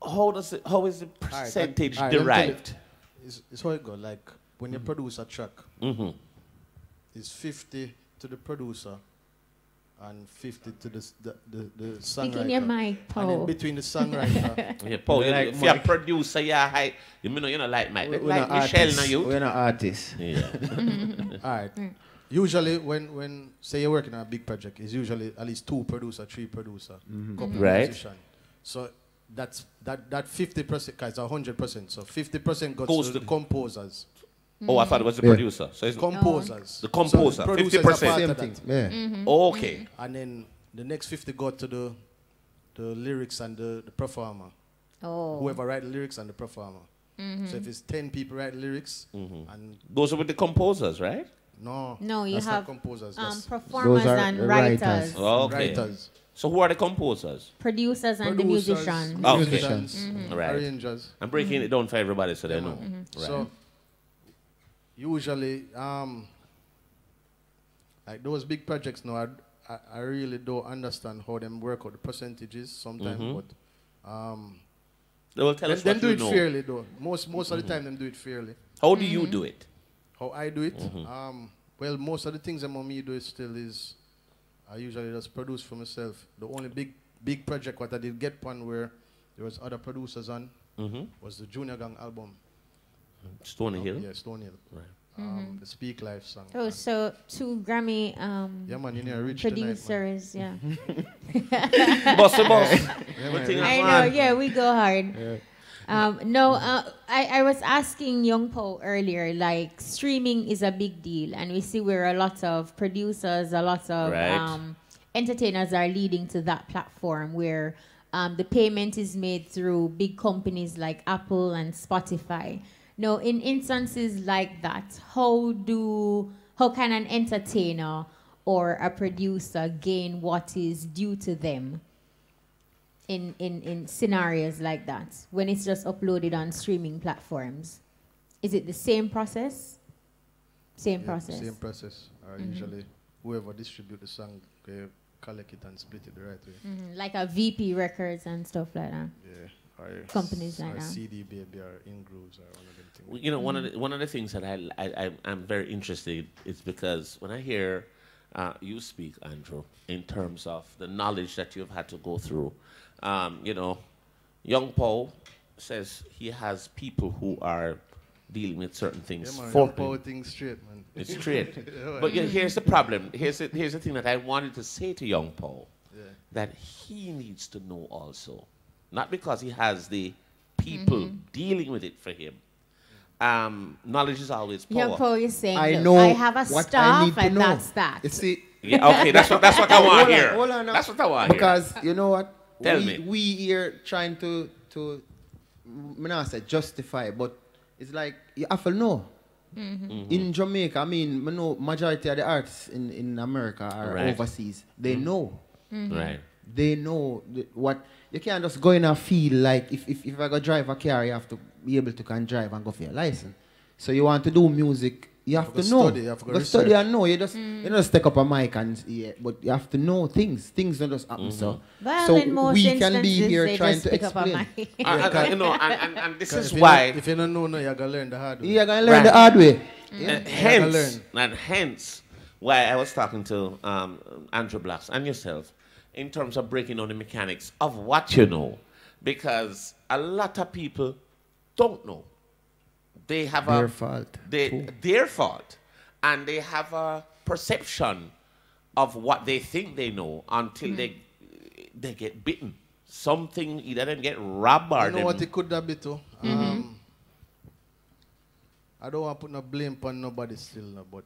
How is the percentage derived? It's how it goes. Like when you produce a track, it's 50 to the producer and 50 to the songwriter. Speak in your mic, Pow. And then between the songwriter. Yeah, Pow, if you're a producer, you're high. You know like Mike. Like Michelle, now you. We're not artists. Yeah. All right. Usually, when say you're working on a big project, it's usually at least 2 producer, 3 producer, couple musician. So that 50%, because it's 100%. So 50% goes to the composers. Oh, I thought it was the producer. So it's composers. The composer. So 50%. Okay. And then the next 50 go to the lyrics and the performer. Whoever write the lyrics and the performer. So if it's 10 people write the lyrics, and those are with the composers, right? No, you that's have not composers. performers and writers. Okay. Writers. So who are the composers? Producers and the musicians. Musicians, right. arrangers. I'm breaking it down for everybody so they know. Right. So usually, like those big projects now, I really don't understand how them work out the percentages sometimes, but they will tell us them what do you it know. fairly though. Most of the time them do it fairly. How do you do it? How I do it? Well, most of the things that me do still is I usually just produce for myself. The only big project what I did get one where there was other producers on was the Junior Gang album. Stony Hill? Yeah, Stony Hill. Right. the Speak Life song. Oh, so 2 Grammy yeah, man, you know, rich producers, tonight, yeah. Boss. I know, yeah, we go hard. I was asking Young Pow earlier, like, streaming is a big deal, and we see where a lot of producers, a lot of entertainers are leading to that platform where the payment is made through big companies like Apple and Spotify. Now, in instances like that, how can an entertainer or a producer gain what is due to them in scenarios like that, when it's just uploaded on streaming platforms? Is it the same process? Same process? Same process. Usually, whoever distribute the song, they collect it and split it the right way. Like a VP Records and stuff like that. Yeah. Companies like that. CD Baby or In Grooves or one of them things. Well, you know, one of the things that I'm very interested is because when I hear you speak, Andrew, in terms of the knowledge that you've had to go through, you know, Young Pow says he has people who are dealing with certain things. Yeah, man, for Young Pow things straight, man. It's straight. But here's the problem. Here's the thing that I wanted to say to Young Pow, that he needs to know also. Not because he has the people dealing with it for him. Knowledge is always power. Young Pow is saying, I know I have a what staff I need to and know. that's that. You see, yeah, okay, that's what I want to hear. Hold on now. That's what I want to hear. Because you know what? Tell me. We here trying to I not say justify, but it's like you have to know. In Jamaica, I mean, I know majority of the artists in America are overseas. They know. Right. They know what you can't just go in and feel like if I go drive a car, you have to be able to can drive and go for your license. So you want to do music, you have to know. Study, you have to go study and know. You just you don't just take up a mic and but you have to know things. Things don't just happen. So in most we can be instances, here they trying just to pick up a explain. mic. You know, and this is If why. if you don't know, you're going to learn the hard way. You're going to learn the hard way. Hence why I was talking to Andrew Blaxx and yourself in terms of breaking down the mechanics of what you know. Because a lot of people don't know. They have their fault. Their fault. And they have a perception of what they think they know until they get bitten. Something, either them get robbed or You know what it could have been too? I don't want to put no blame on nobody still, no, but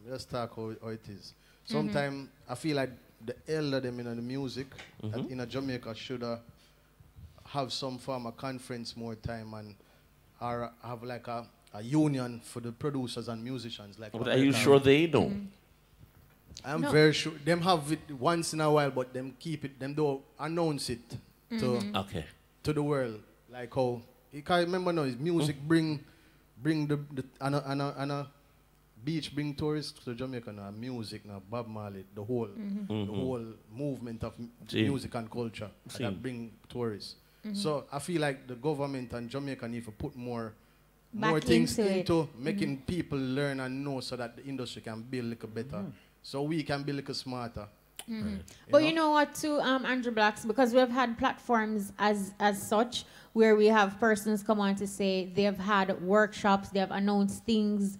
let's talk how it is. Sometimes I feel like the elder them in the music that in Jamaica should have some form of conference more time and or have like a union for the producers and musicians. Like, but are you sure they know? I'm very sure. Them have it once in a while, but them keep it. Them don't announce it to the world. Like how you can't remember now. Music bring the beach bring tourists to Jamaica now. Music now, Bob Marley, the whole movement of music and culture that bring tourists. So I feel like the government and Jamaica need to put more things into making people learn and know so that the industry can be a little better. So we can be a little smarter. But you know what too, Andrew Blaxx, because we've had platforms as such where we have persons come on to say they have had workshops, they have announced things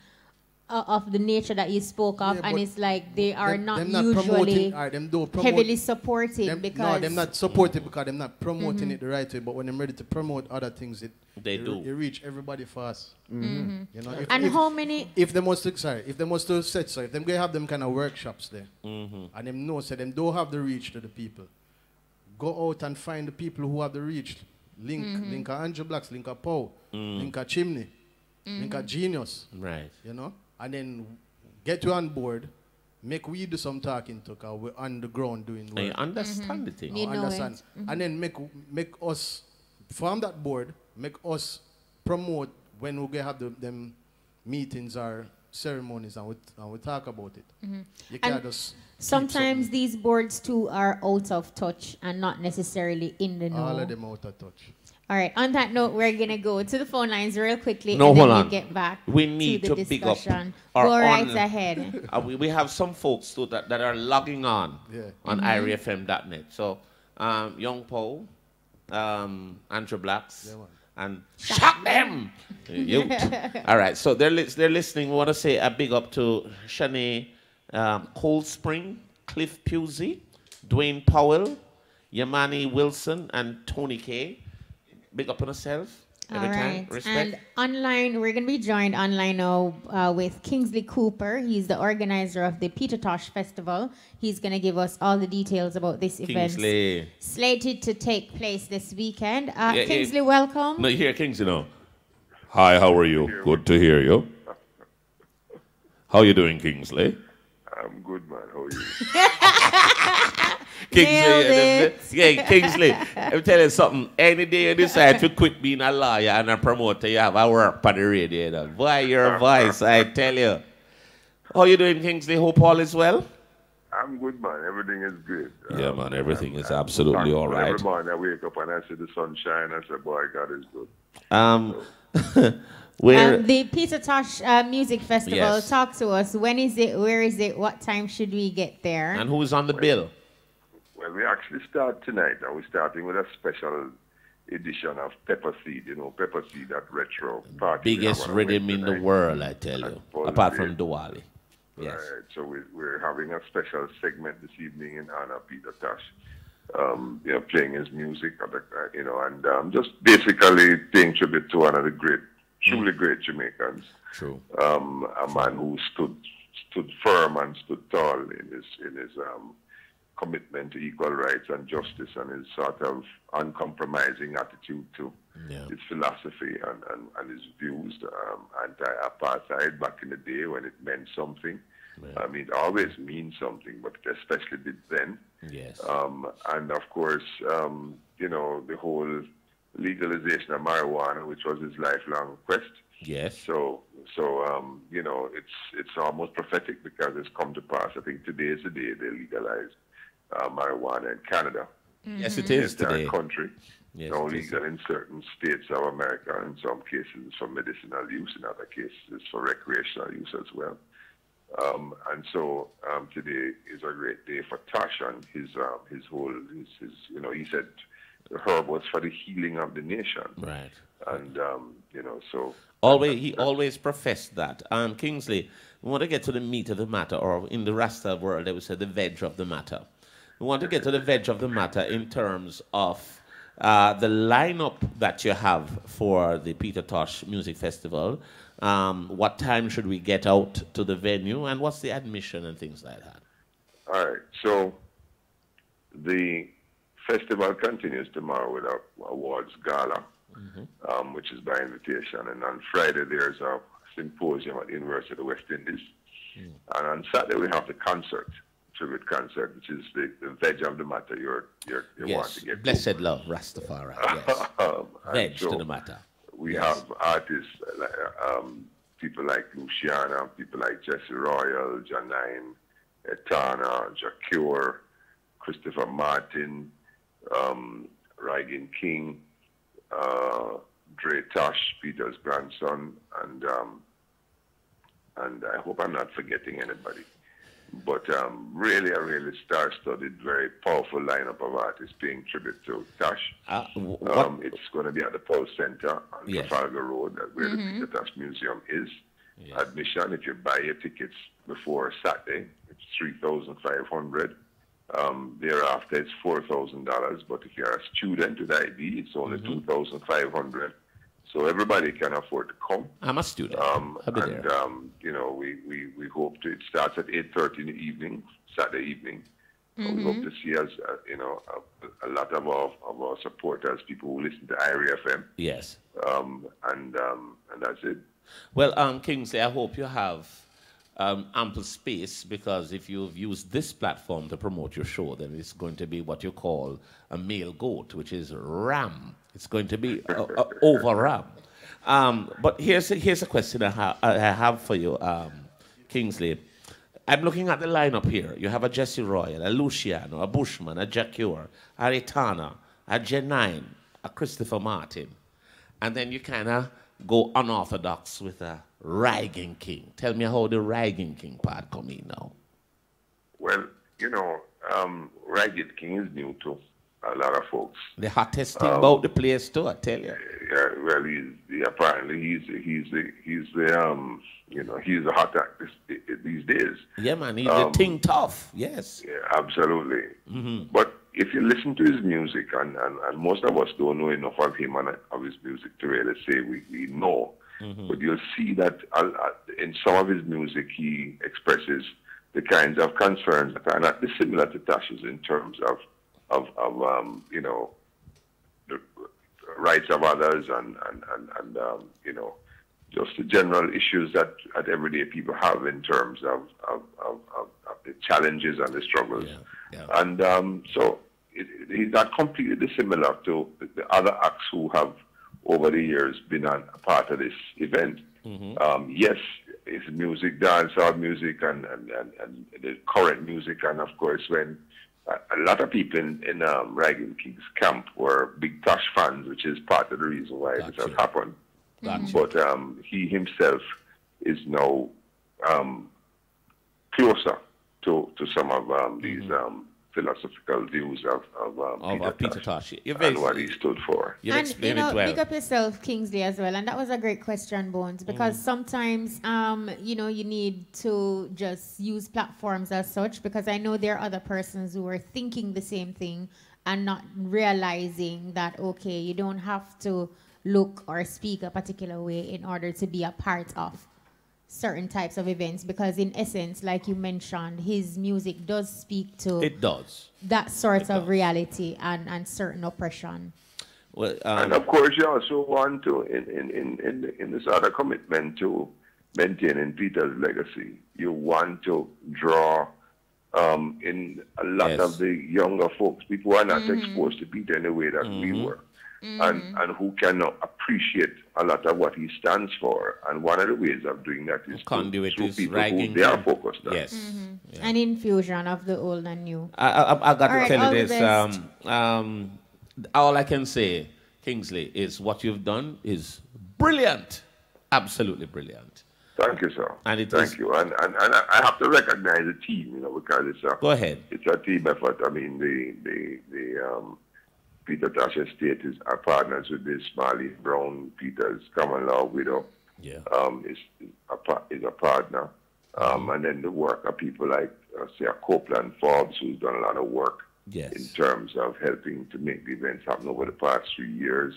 of the nature that you spoke of, and it's like they are not usually heavily supported because... No, they're not supported because they're not promoting it the right way, but when they're ready to promote other things, they reach everybody fast. You know, if they must if them go have them kind of workshops there, and them know say them don't have the reach to the people, go out and find the people who have the reach. Link a Anju Blaxx, link a Pow, link a Chimney, link a Genius. Right. You know? And then get you on board, make we do some talking to, because we're on the ground doing work. I understand the thing. You know understand. it. And then make us, from that board, make us promote when we have them meetings or ceremonies and we talk about it. You can't just sometimes these boards too are out of touch and not necessarily in the know. All of them out of touch. All right, on that note, we're going to go to the phone lines real quickly No, and then hold we'll on. get back We need to the to pick up discussion. our Go right on- ahead. We have some folks too that are logging on irefm.net. So, Young Pow, Andrew Blaxx, and Shakdem. All right, so they're listening. We want to say a big up to Shanae Cold Spring, Cliff Pusey, Dwayne Powell, Yamani Wilson, and Tony K. Big up on yourself. Every time. Respect. And online, we're going to be joined online now with Kingsley Cooper. He's the organizer of the Peter Tosh Festival. He's going to give us all the details about this event. Kingsley. Slated to take place this weekend. Kingsley, welcome. No, you hear Kingsley now. Hi, how are you? Good to hear you. How you doing, Kingsley? I'm good, man. How are you? Kingsley, I'm telling you something. Any day you decide to quit being a lawyer and a promoter, you have a work on the radio. Boy, your voice, I tell you. How you doing, Kingsley? Hope all is well? I'm good, man. Everything is good. Yeah, man. Everything is absolutely all right. Every morning I wake up and I see the sunshine. I say, boy, God is good. The Peter Tosh Music Festival, Yes. talk to us. When is it? Where is it? What time should we get there? And who's on the bill? Well, we actually start tonight, and we're starting with a special edition of Pepper Seed. You know, Pepper Seed, that retro party. Biggest rhythm in the world, I tell you. Apart from Diwali. Yes. Right. So we're having a special segment this evening in honor of Peter Tosh. Playing his music, and just basically paying tribute to one of the truly great Jamaicans. True. A man who stood firm and stood tall in his commitment to equal rights and justice, and his sort of uncompromising attitude to his philosophy and his views, anti-apartheid back in the day when it meant something. I mean, it always means something, but it especially did then. Yes. And of course, the whole legalization of marijuana, which was his lifelong quest. Yes. So it's almost prophetic because it's come to pass. I think today is the day they legalized marijuana in Canada. Yes, it is today. Country. Yes, now it is. legal in certain states of America. In some cases, it's for medicinal use. In other cases, it's for recreational use as well. And so today is a great day for Tosh and his he said the herb was for the healing of the nation. Right. And so he always professed that. Kingsley, we want to get to the meat of the matter, or in the Rasta world, they would say the veg of the matter. We want to get to the veg of the matter in terms of the lineup that you have for the Peter Tosh Music Festival. What time should we get out to the venue, and what's the admission and things like that? All right. So the festival continues tomorrow with our awards gala, which is by invitation. And on Friday, there's a symposium at the University of the West Indies. And on Saturday, we have the tribute concert, which is the veg of the matter you want to get. Blessed love, Rastafari. Yes. Veg to the matter. We have artists, people like Luciana, people like Jesse Royal, Janine, Etana, Jacure, Christopher Martin, Reagan King, Dre Tosh, Peter's grandson, and I hope I'm not forgetting anybody. But really a really star-studded, very powerful lineup of artists paying tribute to Tosh. It's going to be at the Pulse Center on Trafalgar Road, where the Peter Tosh Museum is. Yes. Admission, if you buy your tickets before Saturday, it's $3,500. Thereafter, it's $4,000. But if you're a student with ID, it's only $2,500. So everybody can afford to come. I'm a student. I'll be there. We hope to. It starts at 8:30 in the evening, Saturday evening. We hope to see us, a lot of our supporters, people who listen to IRI FM. Yes. And that's it. Well, Kingsley, I hope you have ample space, because if you've used this platform to promote your show, then it's going to be what you call a male goat, which is ram. It's going to be over ram. But here's a question I have for you, Kingsley. I'm looking at the lineup here. You have a Jesse Royal, a Luciano, a Bushman, a Jacure, a Retana, a Janine, a Christopher Martin. And then you kind of go unorthodox with a Reagan King. Tell me how the Reagan King part come in now. Well, Reagan King is new too. a lot of folks. The hottest thing about the place too, I tell you. Yeah, well, apparently he's the you know, he's a hot actor these days. Yeah, man, he's the thing tough. Yes. Yeah, absolutely. But if you listen to his music, and most of us don't know enough of him and of his music to really say we know, but you'll see that in some of his music he expresses the kinds of concerns that are not dissimilar to Tosh's in terms of you know, the rights of others and you know, just the general issues that everyday people have in terms of the challenges and the struggles. And so he's not completely dissimilar to the other acts who have over the years been a part of this event. Yes, it's music, dancehall music, and the current music, and of course when a lot of people in Ragging King's camp were big Tosh fans, which is part of the reason why this has happened. But he himself is now closer to some of these philosophical views of Peter Tosh and what he stood for. And you know, big up yourself, Kingsley, as well. And that was a great question, Bones, because sometimes you know, you need to just use platforms as such, because I know there are other persons who are thinking the same thing and not realizing that, okay, you don't have to look or speak a particular way in order to be a part of certain types of events, because in essence, like you mentioned, his music does speak to that sort of reality and certain oppression. Well, and of course you also want to in this other commitment to maintaining Peter's legacy, you want to draw in a lot of the younger folks, people who are not exposed to Peter in the way that we were. And who cannot appreciate a lot of what he stands for. And one of the ways of doing that is through people who they are focused on. Yes. Yeah. An infusion of the old and new. I got to tell you this. All I can say, Kingsley, is what you've done is brilliant. Absolutely brilliant. Thank you, sir. Thank you. And I have to recognize the team, you know, because it's a Go ahead. It's a team effort. I mean, Peter Tosh Estate are partners with this Marley Brown, Peter's common law widow. Is a partner. And then the work of people like, say, Copeland Forbes, who's done a lot of work in terms of helping to make the events happen over the past 3 years.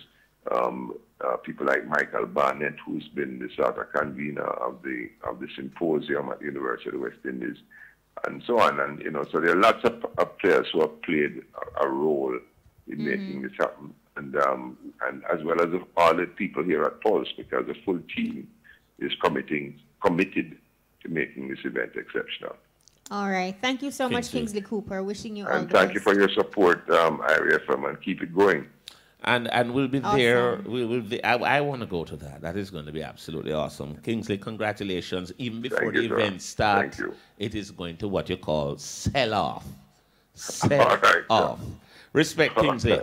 People like Michael Barnett, who's been the sort of convener of the symposium at the University of the West Indies, and so on. And, you know, so there are lots of players who have played a role in making this happen, and as well as all the people here at Pulse, because the full team is committed to making this event exceptional. All right. Thank you so much, Kingsley Cooper. Wishing you all the thank you for your support, IRFM, and keep it going. And we'll be there. I want to go to that. That is going to be absolutely awesome. Kingsley, congratulations. Even before the event starts, it is going to what you call sell off. Sell off. Respect, Kingsley.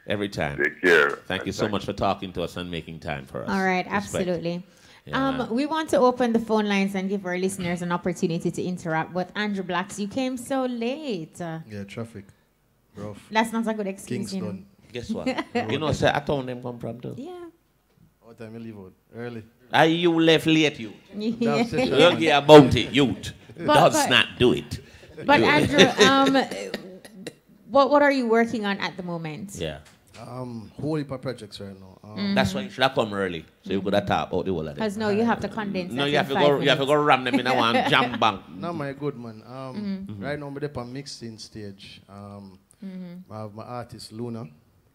Every time. Take care. Thank you so much for talking to us and making time for us. All right, absolutely. We want to open the phone lines and give our listeners an opportunity to interact. But Andrew Blaxx, you came so late. Yeah, traffic. Rough. That's not a good excuse. Kingston. You know. Guess what? You know, sir, I told them come from too. Yeah. What time you leave out? Early. You left late, you. Yeah. You get a bounty, youth. Does not do it. But Andrew, what are you working on at the moment? Yeah. Whole heap of projects right now. That's why you should have come early, so you could have talked about the whole of them. Because no, you have to condense. No, you have to go ram them in a one jam bank. No, my good man. Right now, I'm at a mixing stage. I have my artist Luna.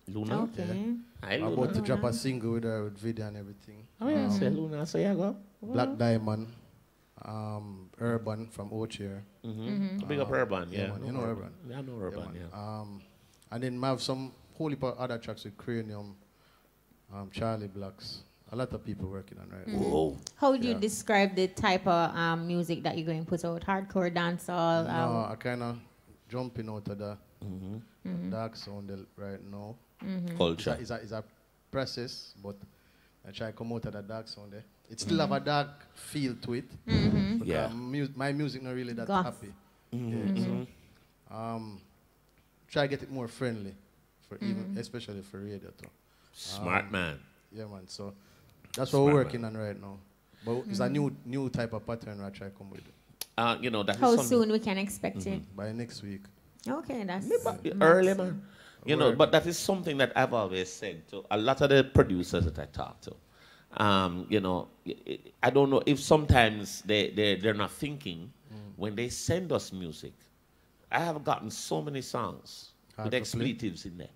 Luna? Okay. I'm about to drop a single with her with video and everything. Oh yeah, say Luna, so you go. Black Diamond. Urban from Ochier. Big up Urban, yeah. You know Urban. Yeah, I know Urban, yeah. And then I have some whole heap of other tracks with Cranium, Charlie Blaxx. A lot of people working on right now. Whoa. How would you describe the type of music that you're going to put out? Hardcore, dancehall? No, I kind of jumping out of the dark sound right now. Culture. It's a process, but I try to come out of the dark sound there. It still have a dark feel to it. Yeah. My music not really that Goth. happy. Yeah, so, try to get it more friendly. for even especially for radio too. Smart man. Yeah, man. So that's what we're working on right now. But it's a new type of pattern I try to come with. You know, that How is soon we can expect it? By next week. Okay, that's early, man. You know, but that is something that I've always said to a lot of the producers that I talk to. You know, I don't know if sometimes they're not thinking when they send us music. I have gotten so many songs with expletives in there.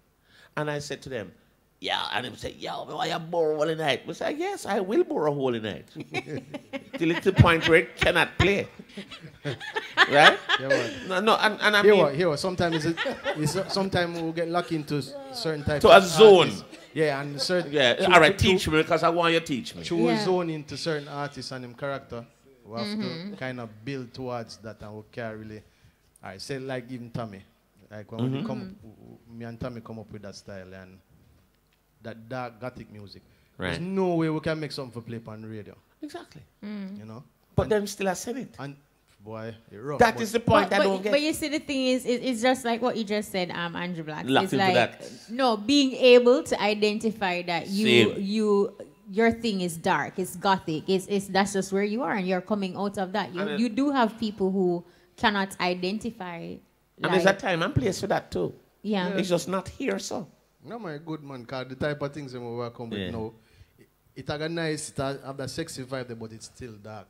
And I said to them, yeah, and they would say, yo, why you borrow Holy Night? We say, yes, I will borrow Holy Night. Till it's the point where it cannot play. Right? Yeah, no, and I mean... Here, sometimes sometimes we'll get lucky into certain types to of a zone. artists. Yeah, and certain... Yeah, all right, teach me because I want you to teach me. To zone into certain artists and them character, we have to kind of build towards that and we can't really... All right, say like even Tommy. Like when we come, me and Tommy come up with that style and that dark gothic music. Right. There's no way we can make something for play on the radio. Exactly. You know? But then still I said it. And boy, it's rough. That is the point I don't get. But you see, the thing is, it's just like what you just said, Anju Blaxx. Locked It's into like, that. no, being able to identify that your thing is dark, it's gothic, it's that's just where you are and you're coming out of that. You do have people who cannot identify. And there's a time and place for that too. Yeah. It's just not here, so. No, my good man, because the type of things that we work on with now, it has a nice, it have that sexy vibe there, but it's still dark.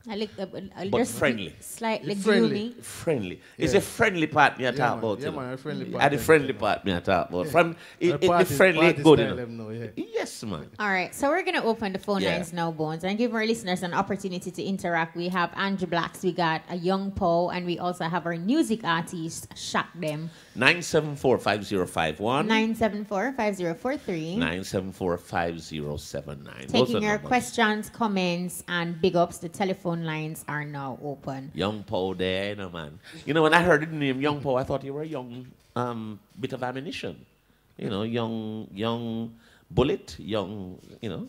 But friendly. Slightly friendly. gloomy. Friendly. It's a friendly part me I talk about. Yeah, man, a friendly part. The friendly part me I talk about. From the friendly good enough. Yes, man. All right, so we're going to open the phone lines now, Bones, and give our listeners an opportunity to interact. We have Anju Blaxx, we got a Young Pow, and we also have our music artist, Shakdem. 974-5051. 974-5043. 974-5079. Taking your questions, comments, and big ups. The telephone lines are now open. Young Pow there, you know, man. You know, when I heard the name Young Pow, I thought you were a young bit of ammunition. You know, young bullet, young, you know.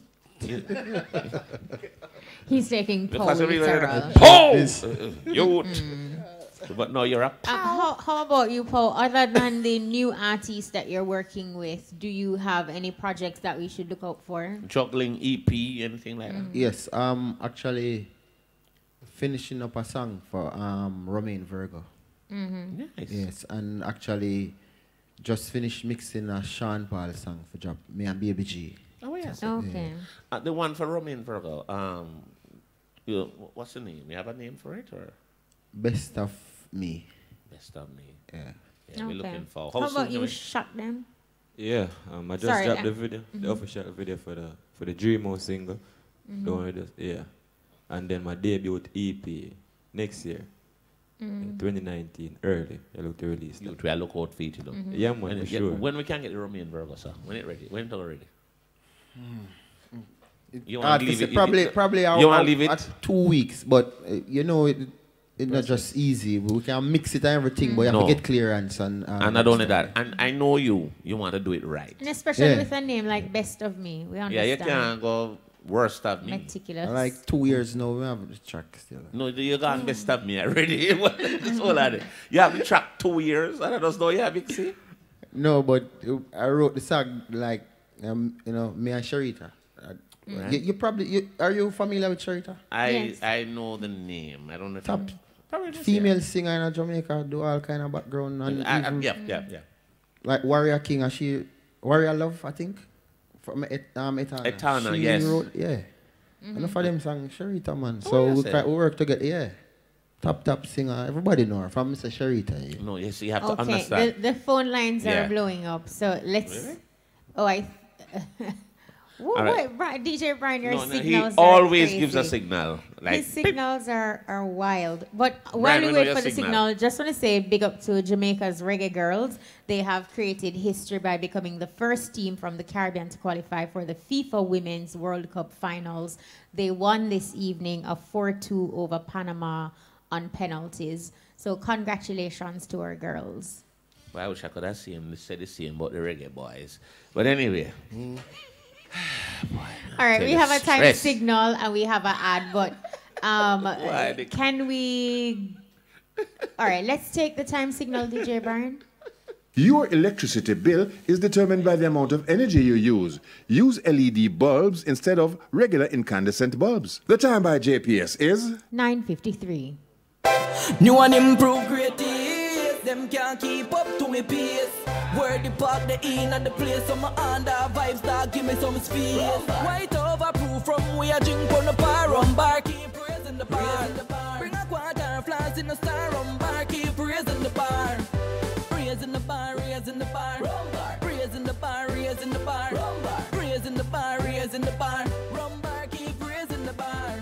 He's taking Pow literal. Pow! Youth. But no, you're up. How about you, Paul? Other than the new artists that you're working with, do you have any projects that we should look out for? Juggling EP, anything like that? Yes, actually finishing up a song for Romain Virgo. Nice. Yes, and actually just finished mixing a Sean Paul song for drop, me and Baby G. Oh, yes. Okay. The one for Romain Virgo, what's the name? You have a name for it? Or? Best of Me. Best of Me. Yeah. We're looking for. How about you, Shakdem? Yeah, I just dropped the video, the official video for the Dreamo single. The one with and then my debut EP next year, in 2019, early. I look to release. You try to look out for it, you know. Yeah, man, for sure. When we can get the Romain Virgo, sir? When it ready? When it's already? You want to leave it? Probably you want to leave it? At 2 weeks, but you know it's not just easy. We can mix it and everything, but you have to get clearance and not only that. And I know you want to do it right. And especially with a name like Best of Me, we understand. Yeah, you can't go Worst of Me. Meticulous. Like 2 years now, we have the track still. No, you got Best of Me already. That's all I did. You have the track 2 years, and I just know you have it, see? No, but I wrote the song like, you know, me and Sharita. Right. You probably, are you familiar with Sharita? I know the name. I don't know if Top female singer in Jamaica, do all kind of background. And yeah. Like Warrior King, and she, Warrior Love, I think. From Etana. Etana, she yes. Wrote, yeah. Enough for them song Sharita, man. So we work together, yeah. Top singer. Everybody know her from Mr. Sharita. Yeah. No, yes, you have to understand. Okay, the phone lines are blowing up. So let's... Really? Oh, Right. DJ Brian, your signals he are always crazy. gives a signal. Like, his signals are wild. But Brian, while we wait for the signal, just want to say big up to Jamaica's reggae girls. They have created history by becoming the first team from the Caribbean to qualify for the FIFA Women's World Cup Finals. They won this evening a 4-2 over Panama on penalties. So congratulations to our girls. Well, I wish I could have seen him say the same about the reggae boys. But anyway. All right, we have a time signal and we have an ad, but can we... All right, let's take the time signal, DJ Brian. Your electricity bill is determined by the amount of energy you use. Use LED bulbs instead of regular incandescent bulbs. The time by JPS is 9:53. New and improved great is. Them can't keep up to me pace. Where the park, the in and the place. So my under vibes that give me some space. White overproof from where I drink on the bar. Rum bar, keep praising the bar. Bring a quarter flask in the star. Rum bar, keep praising the bar. Praising the bar, raising the bar. Praising the bar, raising the bar. Praising the bar, raising the bar. Rum bar, keep praising the bar.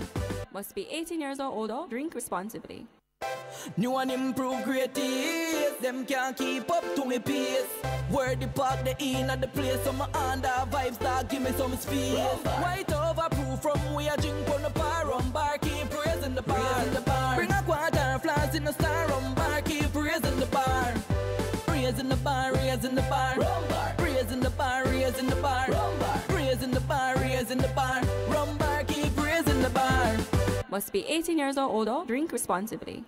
Must be 18 years or older. Drink responsibly. New and improved great is. Them can't keep up to me pace. Where the park, the in and the place. So my under vibes that give me some space. White overproof from where I drink on the bar. Rum bar, keep praising the bar. Bring a quarter flask in the star. Rum bar, keep praising the bar. Praising the bar, raising the bar. Praising the bar, raising the bar. Praising the bar, raising the bar. Rum bar, keep praising the bar. Must be 18 years or older. Drink responsibly.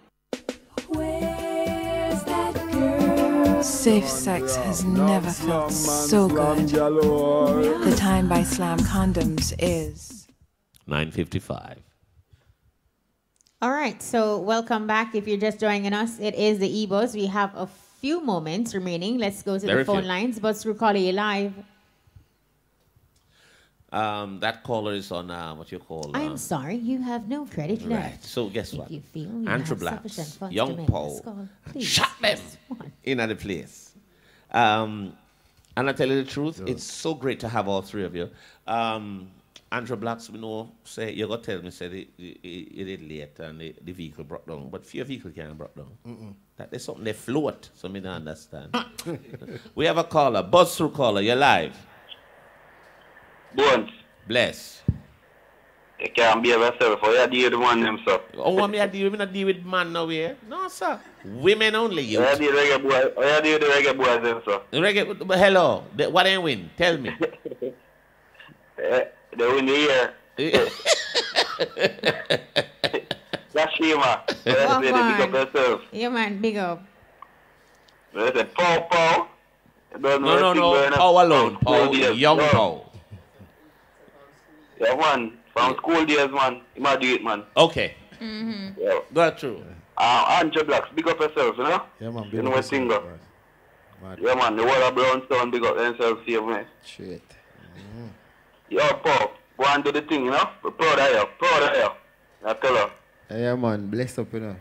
Where's that girl? Safe sex has never felt so good. The time by Slam Condoms is 9:55. All right, so welcome back. If you're just joining us, it is the E-Buzz. We have a few moments remaining. Let's go to the phone lines. Buzz through caller, you live. That caller is on what you call. I'm sorry, you have no credit left. Right. So guess what? You feel you Anju have sufficient Blaxx, funds to Young make Pow, this call, please Shakdem in the place. And I tell you the truth, it's so great to have all three of you. Anju Blaxx, we know, say you got to tell me, say it did late and the vehicle broke down, but few vehicle can't broke down. That there's something they float, so me don't understand. We have a caller, Buzz through caller, you're live. Don't. Bless. You can't be yourself, or you deal with one them, sir. Oh, what me I deal with? Me not deal with man now here. No, sir. Women only, you. You deal with reggae boys, or you deal with the reggae boys them, sir. Reggae, but hello. What they win? Tell me. They win the year. That's Shima. Big up yourself. Yeah, man, big up. They say, Pow. No. Pow alone. Pow, Young Pow. Yeah, man. From school days, man. You might do it, man. Okay. Yeah. That's true. Anju Blaxx, big up yourself, you know? Yeah, man. You know what singer? Yeah, man. The whole of Brownstone, big up themselves, save me. Shit. Yo, Paul, go and do the thing, you know? We're proud of you. I tell her. Yeah, man. Bless up, you know.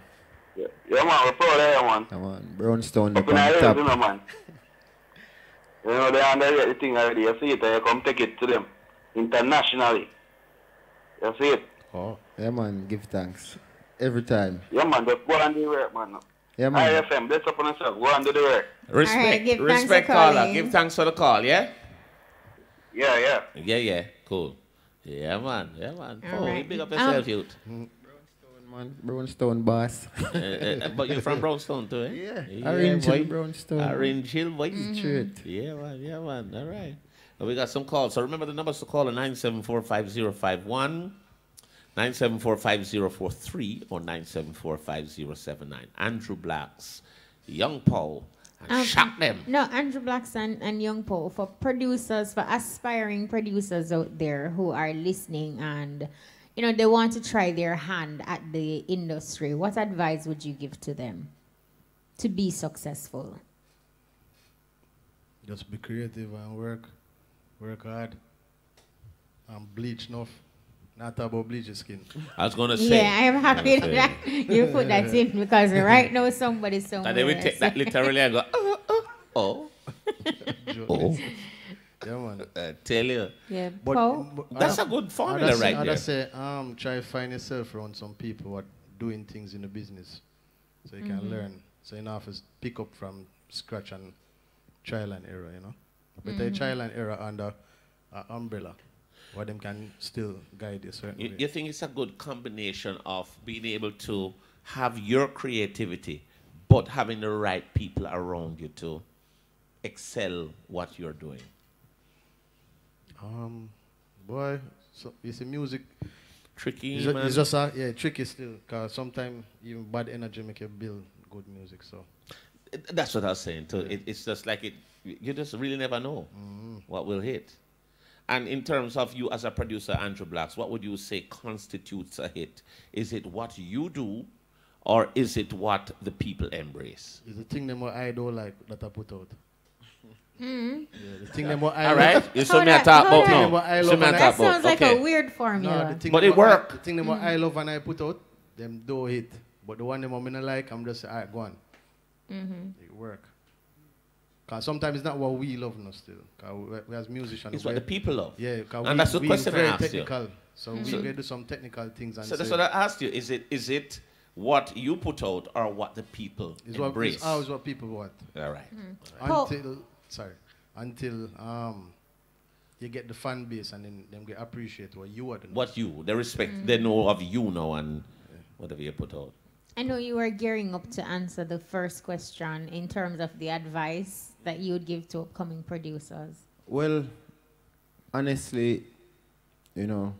Yeah, man. We're proud of you, man. Yeah, man. Brownstone, Up the in our top. ears, you know, man. You know, they underrate the thing already. You see it, and you come take it to them. Internationally. You see it? Oh. Yeah, man. Give thanks. Every time. Yeah, man. Just go and do the work, man. Yeah, man. IFM, bless up on yourself. Go and do the work. Respect caller. Give thanks for the call, yeah? Yeah. Yeah. Cool. Yeah, man. Oh, right. big up yourself, youth. Brownstone boss. But you're from Brownstone too, eh? Yeah. Orange Hill, Brownstone. Orange Hill, boy. Straight. Yeah, man. All right. Well, we got some calls. So remember the numbers to call are 974-5051, 974-5043, or 974-5079. Anju Blaxx, Young Pow, and Shakdem. No, Anju Blaxx and Young Pow, for producers, for aspiring producers out there who are listening and, you know, they want to try their hand at the industry. What advice would you give to them to be successful? Just be creative and work hard. And bleach enough. Not about bleach your skin. I was going to say. Yeah, I'm happy that you put that in because right now somebody's somewhere. And then we take that literally and go, oh. Yeah, man. I tell you. Yeah, but that's a good formula right there. I'd say, try to find yourself around some people who are doing things in the business so you can learn. So you know, have to pick up from scratch and trial and error, you know. But a trial and error under an umbrella where them can still guide you certainly. You think it's a good combination of being able to have your creativity but having the right people around you to excel what you're doing? Boy, so you see music tricky, man. It's just tricky still, because sometimes even bad energy make you build good music. So That's what I was saying too. It's just like you just really never know what will hit. And in terms of you as a producer, Anju Blaxx, what would you say constitutes a hit? Is it what you do, or is it what the people embrace? It's the thing them what I don't like that I put out. Mm. Yeah, the thing them what I all right, you saw me talk about now. That sounds like a weird formula. No, but it worked. The thing them what I love and I put out, them do hit. But the one them what I don't like, I'm just alright, go on. It work. Cause sometimes it's not what we love no still. Cause we as musicians. It's what the people love. Yeah, and that's the question I asked technical, you. So we do some technical things. And so that's what I asked you. Is it what you put out or what the people embrace? It's always what people want. All right. Until you get the fan base and then them get appreciate what you are doing. What you, they respect, they know of you now and whatever you put out. I know you are gearing up to answer the first question in terms of the advice that you would give to upcoming producers. Well, honestly, you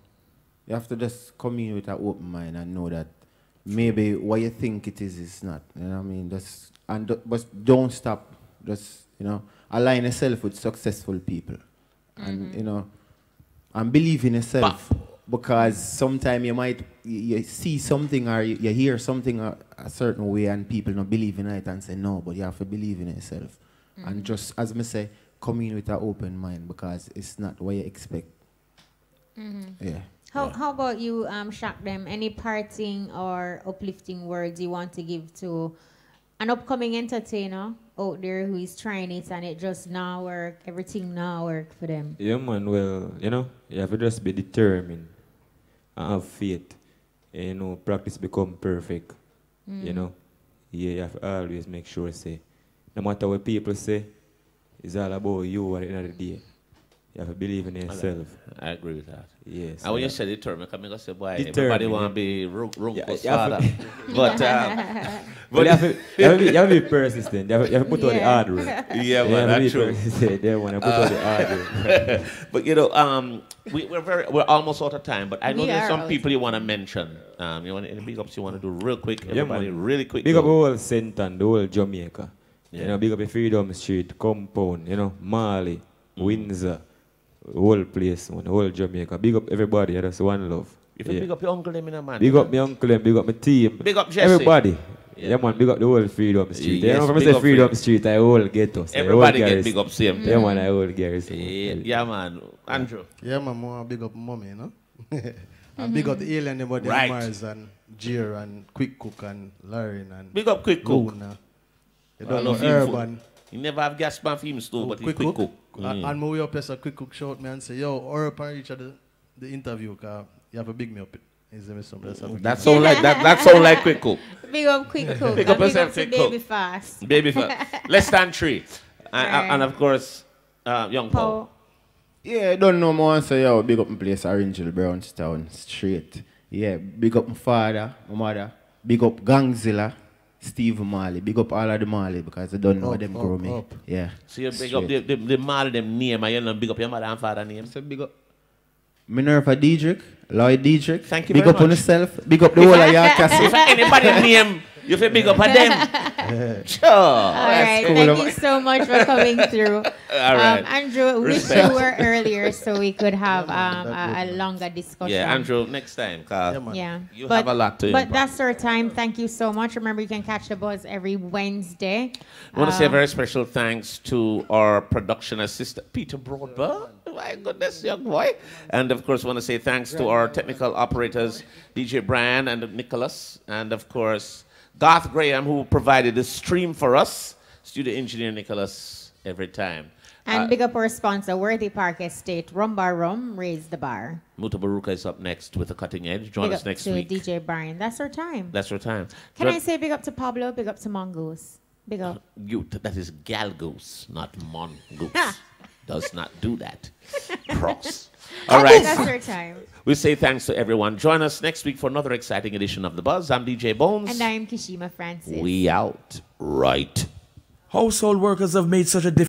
have to just come in with an open mind and know that maybe what you think it is not. You know what I mean? But don't stop. Just, align yourself with successful people. And, and believe in yourself. Because sometimes you see something or you hear something a certain way and people not believe in it and say no, but you have to believe in yourself. And just, as I say, come in with an open mind because it's not what you expect. Yeah. How about you, Shakdem? Any parting or uplifting words you want to give to an upcoming entertainer out there who is trying it and it just now work, everything now work for them? Yeah, man. Well, you have to just be determined and have faith. Practice become perfect. Yeah, you have to always make sure, say, no matter what people say, it's all about you at the end of the day. You have to believe in yourself. I agree with that. Yes. And when you say determined, I mean, say, boy, determined, everybody want to be Runko's father. But you have to be persistent. You have to put out the hard work. Yeah, well, that's true. They want to put out the hard work. But we're almost out of time. But I know there's some people you want to mention. You want any big ups you want to do real quick? Everybody, really quick. Big up the whole Senton, the whole Jamaica. Yeah. Big up the Freedom Street, Compound, Marley, Windsor. Whole place, man, whole Jamaica. Big up everybody, that's one love. If you big up your uncle, them in a man. Big up my uncle, big up my team. Big up Jesse. Everybody. Yeah, man, big up the whole Freedom Street. Yes, when I say Freedom Street, I whole ghetto. Everybody get big up same. Yeah, man, I whole garrison. Yeah, man. Andrew. Yeah, man, more big up mommy, And big up the alien, about the Mars and Jir and Quick Cook and Larry and big up Quick Cook. You don't know Urban. You never have gas pan for him store, but Quick Cook. And my way up as a Quick Cook shout me and say, yo, or upon reach the interview, cause you have a big me up. That sound like Quick Cook. Big up Quick Cook. Big up yourself, to Baby Fast. Baby Fast. Less than 3. And of course, Young Pow. Yeah, I don't know more answer, yo. Big up my place, Orange Hill, Brownstown, straight. Yeah, big up my father, my mother. Big up Gangzilla. Steve Marley. Big up all of the Marley because I don't know them grow me. Yeah. So you big up the Marley them name and you don't big up your mother and father name. So big up Minerva Diedrick, Lloyd Diedrick. Thank you big very up much. On yourself. Big up the whole of your castle. If anybody name, you feel big up at them. Sure. All right. Cool. Thank you so much for coming through. All right. Andrew, wish you were earlier so we could have a longer discussion. Yeah, Andrew, next time. Yeah. You have a lot to But that's our time. Thank you so much. Remember, you can catch the buzz every Wednesday. I want to say a very special thanks to our production assistant, Peter Broadbent. My goodness, young boy. And of course, I want to say thanks to our technical operators, DJ Brian and Nicholas. And of course, Garth Graham, who provided the stream for us. Studio engineer Nicholas every time. And big up our sponsor, Worthy Park Estate, Rum Bar Rum, Raise the Bar. Muta Baruka is up next with the Cutting Edge. Join us next week. Big up to DJ Brian. That's our time. That's our time. Can I say big up to Pablo, big up to Mongoose? Big up. That is Galgoose, not Mongoose. Does not do that. Cross. All right. That's our time. We say thanks to everyone. Join us next week for another exciting edition of The Buzz. I'm DJ Bones. And I'm Kishima Francis. We out. Right. Household workers have made such a difference.